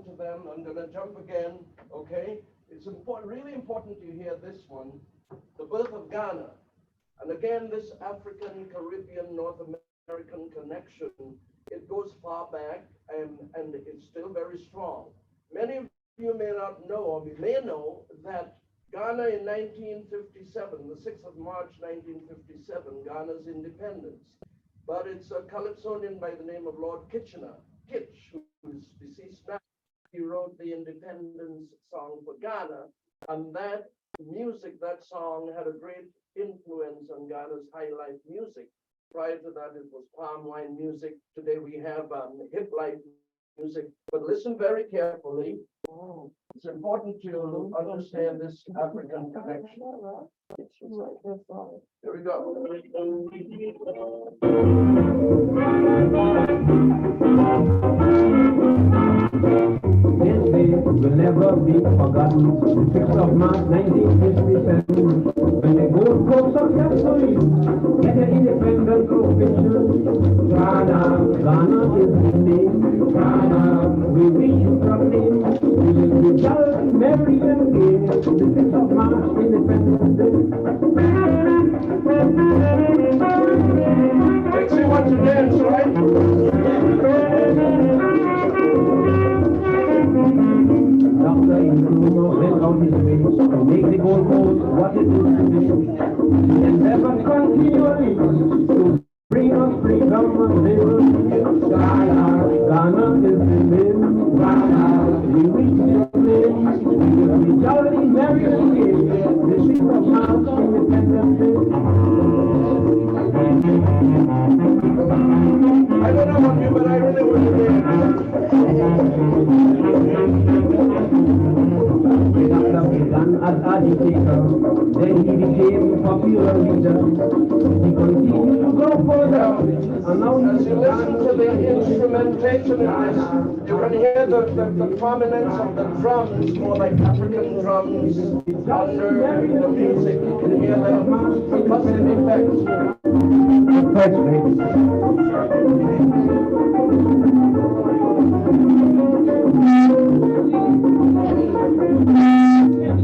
to them. I'm going to jump again, okay? It's important, really important to hear this one, The Birth of Ghana. And again, this African, Caribbean, North American connection, it goes far back and it's still very strong. Many of you may not know, or you may know, that Ghana in 1957, the 6th of March 1957, Ghana's independence. But it's a Calypsonian by the name of Lord Kitchener, Kitch, who is deceased now. He wrote the independence song for Ghana, and that music, that song, had a great influence on Ghana's high life music. Prior to that, it was palm wine music. Today we have hip life music. But listen very carefully. It's important to understand this African connection. Here we go. This day will never be forgotten. 6th of March 1957, when the Gold Coast successfully get an independent profession. Ghana, Ghana is the name. Ghana, we wish you proclaim. We will be jolly, merry and gay. The 6th of March, Independence Day. Makes you want to dance, right? Dr. Nkrumah went out his way to make the Gold Coast what it is today. He endeavored continually to bring us freedom and liberty. Ghana, Ghana is the name. Ghana, we wish you name. We will be jolly, merry and gay. The 6th of March, Independence Day. I don't know about you, but I really want to dance. After began as agitator, then he became popular leader. He continued to go further, and now As you listen to the instrumentation in this, you can hear the prominence of the drums, more like African drums, under the music. You can hear the percussive effects.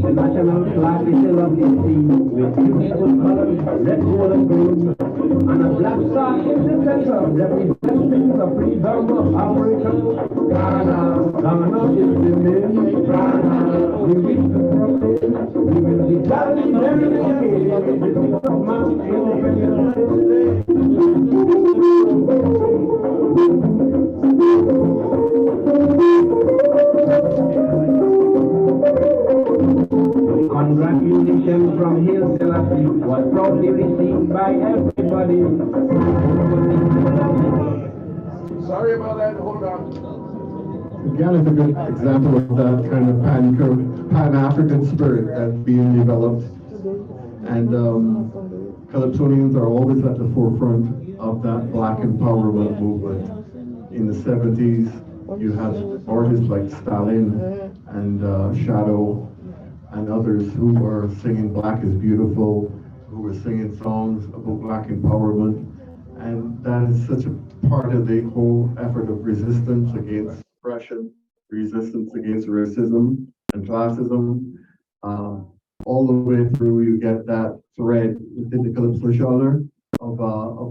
The national flag is still up in sea, with beautiful colors, red, gold, and green, and a black star in the center, representing the freedom of Africa. Ghana, Ghana is the name. Ghana, we wish to proclaim. We will be jolly, merry, and gay. The 6th of March, Independence Day. Congratulations from Hill Selassie was proudly received by everybody. Sorry about that, hold on. Again, it's a good example of that kind of pan-African spirit that's being developed. And Calypsonians are always at the forefront of that Black empowerment movement. In the 70s, you had artists like Stalin and Shadow and others who were singing Black is Beautiful, who were singing songs about Black empowerment. And that is such a part of the whole effort of resistance against oppression, resistance against racism and classism. All the way through, you get that thread within the Calypso genre of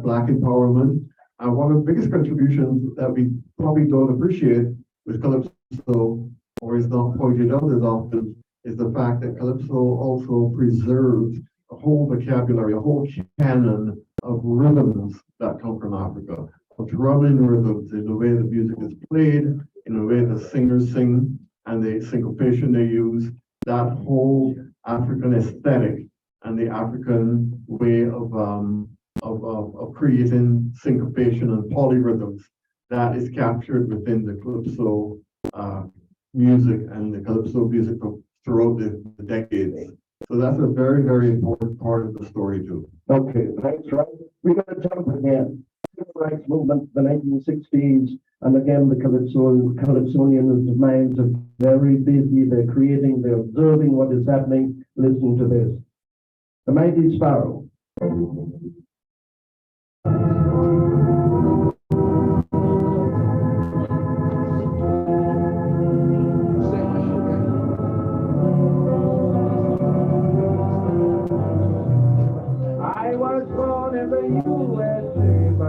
Black empowerment. And one of the biggest contributions that we probably don't appreciate with Calypso, or is not pointed out as often, is the fact that Calypso also preserved a whole vocabulary, a whole canon of rhythms that come from Africa, of drumming rhythms in the way the music is played, in the way the singers sing, and the syncopation they use. That whole African aesthetic and the African way of creating syncopation and polyrhythms, that is captured within the Calypso music and the Calypso music throughout the decades. So that's a very, very important part of the story too. Okay, thanks, right. We're going to jump again. Civil rights movement, the 1960s, and again the Calypsonian minds are very busy. They're creating, they're observing what is happening. Listen to this. The Mighty Sparrow.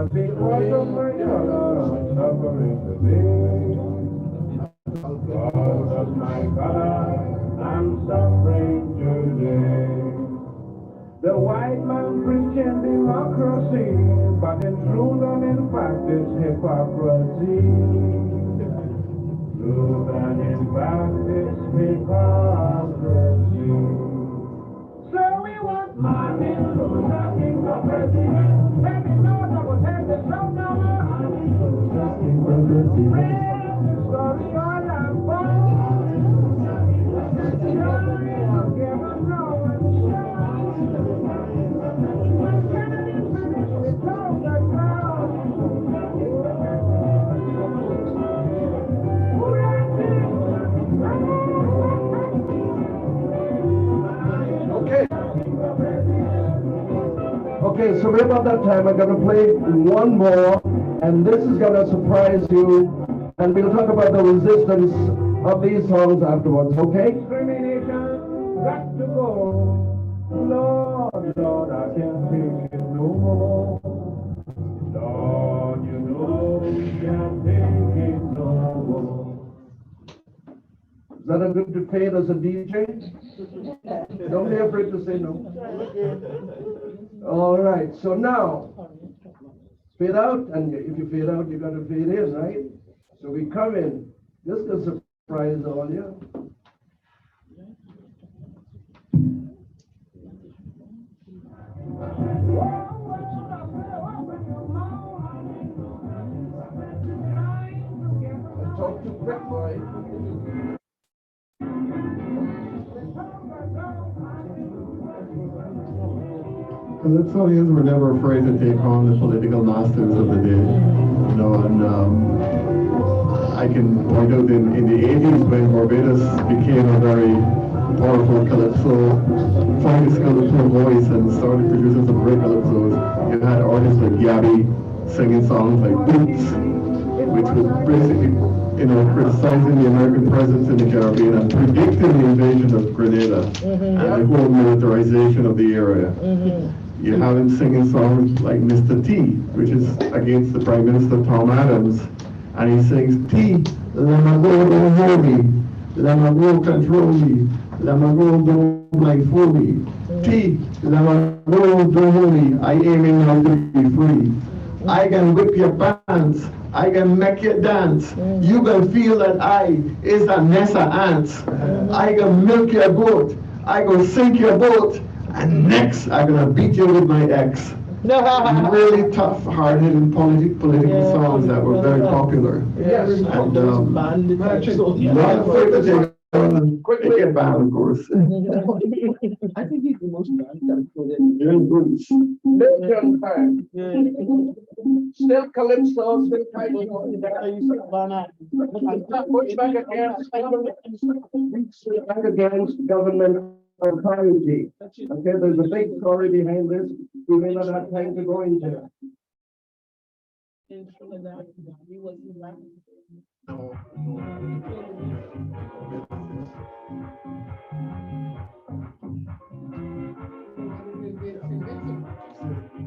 because of my color, I'm suffering today. Because of my color, I'm suffering today. The white man preaching democracy, but in truth and in fact it's hypocrisy. Truth and in fact it's hypocrisy. So we want Martin Luther King for president. Let me know that we'll take the throne now. Story all about. Give us no Okay. Okay, so we're about that time. I'm gonna play one more, and this is gonna surprise you, and we'll talk about the resistance of these songs afterwards, okay? Discrimination got to go. Lord, Lord, I can't take it no more. Lord, you know we can't take it no more. Is that a good fade as a DJ? Don't be afraid to say no. All right, so now, fade out, and if you fade out, you gotta fade in, right? So we come in, just to surprise all you. I talk too quick, boy. Calypsonians were never afraid to take on the political masters of the day, you know, and I can point out in the 80s when Barbados became a very powerful Calypso, finest Calypso voice and started producing some great Calypsos. You had artists like Gabby singing songs like Boots, which was basically, you know, criticizing the American presence in the Caribbean and predicting the invasion of Grenada and the whole militarization of the area. You have him singing songs like Mr. T, which is against the Prime Minister Tom Adams, and he sings T, let me go, don't hold me, let me go, control me, let me go, don't blindfold me. T, let me go, don't hold me, I aiming now to be free. I can whip your pants, I can make you dance. You can feel that I is a nest of ants. I can milk your goat, I can sink your boat, and next I'm gonna beat you with my ex. Really tough, hard-hitting political songs that were very popular. Yes. And not afraid to take on quickly get banned, of course. I think he's the most banned. You're in Boots. Milton time. Still Calypso, still title. Push back against government authority. Okay, there's a big story behind this. We may not have time to go into. In Trinidad, he was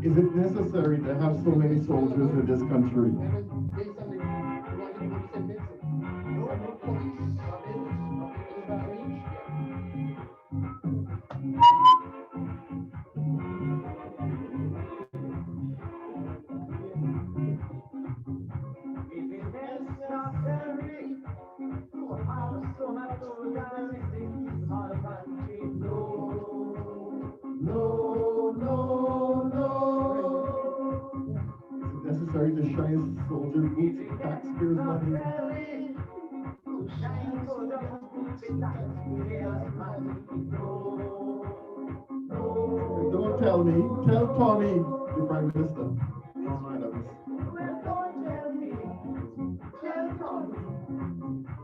Is it necessary to have so many soldiers in this country? Necessary to shine soldier boots and taxpayers' money. Don't tell me, tell Tommy, the Prime Minister. Tom Adams.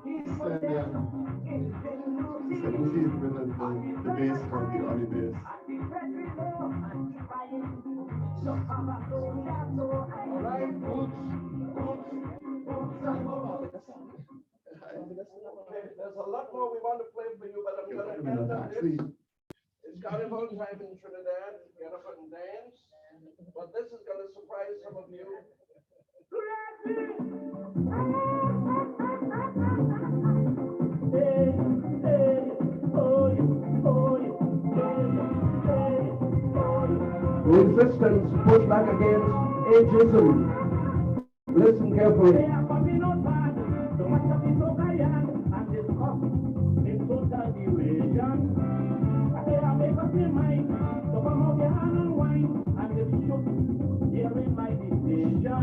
He said Lucy has been the base from the army base. There's a lot more we want to play for you, but I'm going to end up this. It's carnival time in Trinidad. Get up and dance. but this is going to surprise some of you. Resistance push back against ageism. Listen carefully.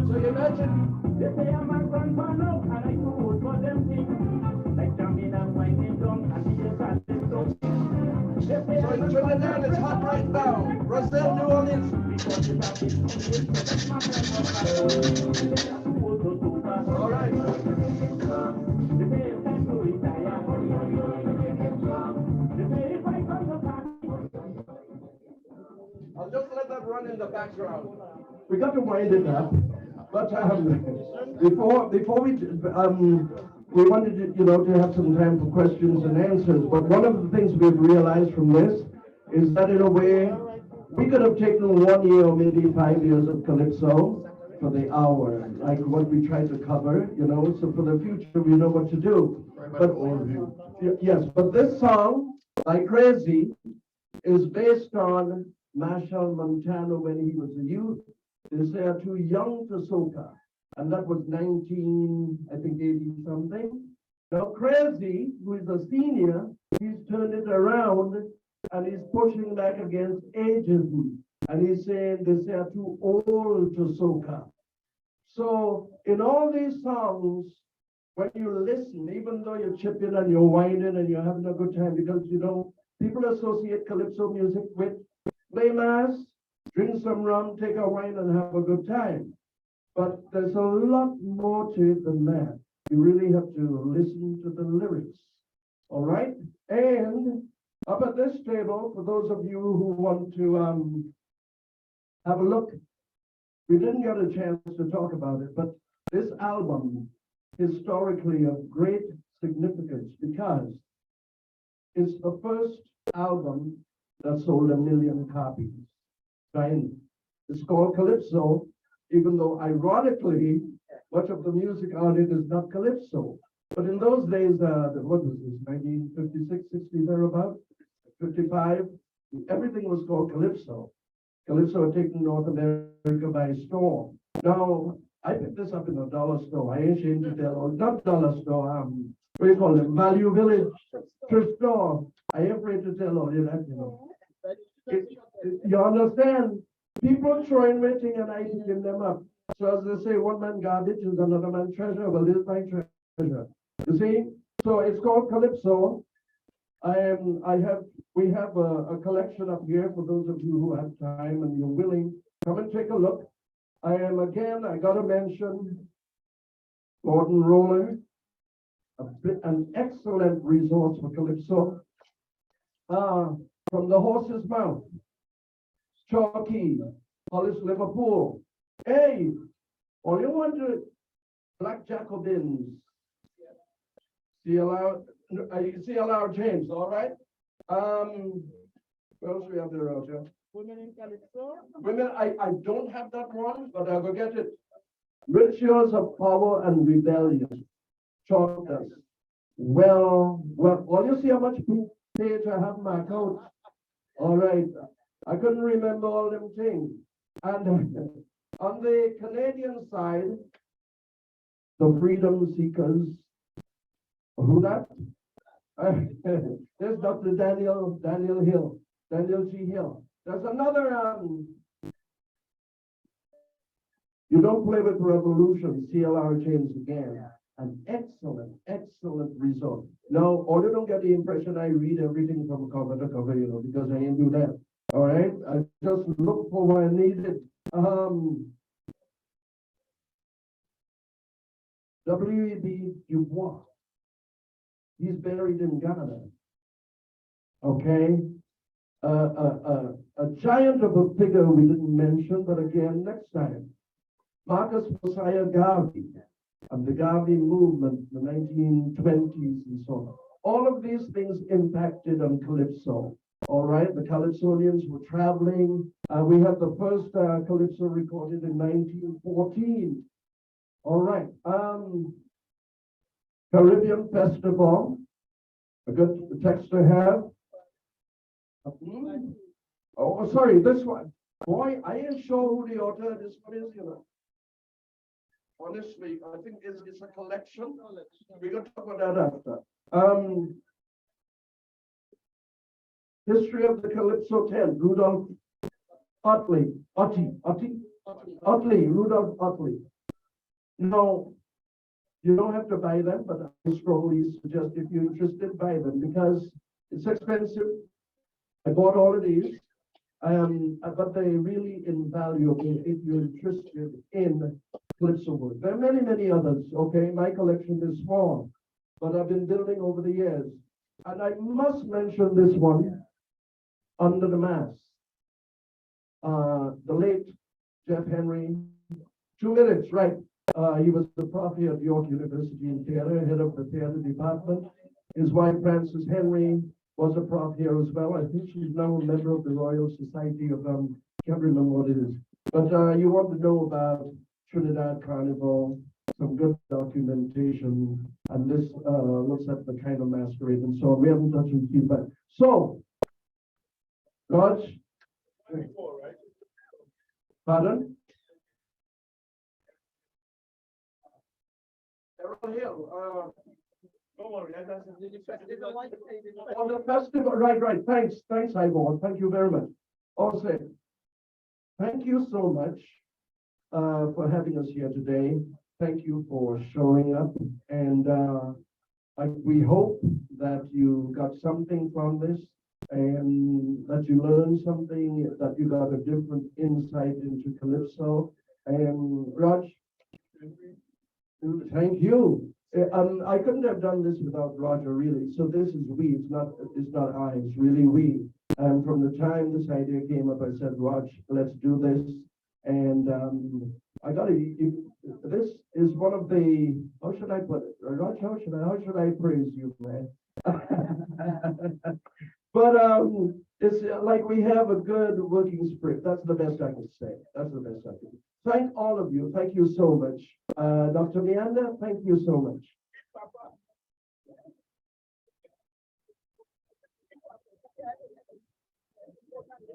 So you imagine, they say I'm a grandpa now, and I do vote for them things, like jamming and winding down, and so in Trinidad, it's hot right now. Brazil, New Orleans. All right. I'll just let that run in the background. We got to wind it up, but before we wanted to, to have some time for questions and answers. But one of the things we've realized from this is that in a way we could have taken 1 year or maybe 5 years of Calypso for the hour, like what we tried to cover, So for the future, we know what to do. But yes, but this song, Like Crazy, is based on Marshall Montano when he was a youth. They say are too young to soca, and that was 80 something. Now Crazy, who is a senior, he's turned it around and he's pushing back against ageism, and he's saying they say are too old to soca. So in all these songs, when you listen, even though you're chipping and you're whining and you're having a good time, because people associate Calypso music with play mass, drink some rum, take a wine, and have a good time. But there's a lot more to it than that. You really have to listen to the lyrics. All right? And up at this table, for those of you who want to have a look, we didn't get a chance to talk about it, but this album, historically of great significance, because it's the first album that sold 1 million copies. Right? It's called Calypso, even though ironically, much of the music on it is not Calypso. But in those days, what was this, 1956, 60, thereabout, 55, everything was called Calypso. Calypso had taken North America by storm. Now, I picked this up in a dollar store. I ain't ashamed to tell, not dollar store, what do you call it, Value Village, thrift store. I ain't afraid to tell all you that, You understand? People throwing everything and I picking them up. So as they say, one man garbage is another man's treasure. Well, this is my treasure. You see? So it's called Calypso. We have a collection up here for those of you who have time and you're willing. Come and take a look. I got to mention Gordon Roller, an excellent resource for Calypso. From the horse's mouth, Chalky, Hollis, Liverpool. Hey, all you want to Black Jacobins. CLR James, all right? What else we have there, Roger? Women in Calypso. Women, I don't have that one, but I will get it. Rituals of Power and Rebellion. Chalk us. Well, you see how much page I have marked out? All right. I couldn't remember all them things. And on the Canadian side, the Freedom Seekers. Who that? There's Dr. Daniel Hill, Daniel G. Hill. There's another, You Don't Play with Revolution, CLR James again. An excellent result. Now, or you don't get the impression I read everything from cover to cover, because I ain't do that. All right? I just look for what I needed. W.E.B. Du Bois. He's buried in Ghana. Okay? A giant of a figure we didn't mention, but again, next time. Marcus Mosiah Garvey and the Garvey movement, the 1920s and so on. All of these things impacted on Calypso. All right, the Calypsonians were traveling. We had the first Calypso recorded in 1914. All right. Caribbean Festival. A good text to have. Oh, sorry, this one. Boy, I ain't sure who the author of this one is, you know. Honestly, I think it's a collection. We're going to talk about that after. History of the Calypso 10, Rudolph Utley. Rudolph Utley. No, you don't have to buy them, but I strongly suggest if you're interested, buy them because it's expensive. I bought all of these, but they're really invaluable if you're interested in Calypso wood. There are many, many others, okay? My collection is small, but I've been building over the years. And I must mention this one, Under the Mass. The late Jeff Henry, 2 minutes, right? He was the prof here at York University in theater, head of the theater department. His wife, Frances Henry, was a prof here as well. I think she's now a member of the Royal Society of, can't remember what it is. But you want to know about Trinidad Carnival, some good documentation, and this looks at the kind of masquerade and so on. We haven't touched on feedback. So, Raj? Pardon? Hill. Don't worry, on the festival, right. Thanks, Ivor. Thank you very much. Also, thank you so much for having us here today. Thank you for showing up, and we hope that you got something from this, and that you learned something, that you got a different insight into Calypso. And Raj, thank you. I couldn't have done this without Roger, really. So this is we. It's not I. It's really we. And from the time this idea came up, I said, Raj, let's do this. And I got it. This is one of the. How should I put it, Raj? How should I praise you, man? But it's like we have a good working spirit. That's the best I can say. That's the best I can say. Thank all of you. Thank you so much. Dr. Leander, thank you so much.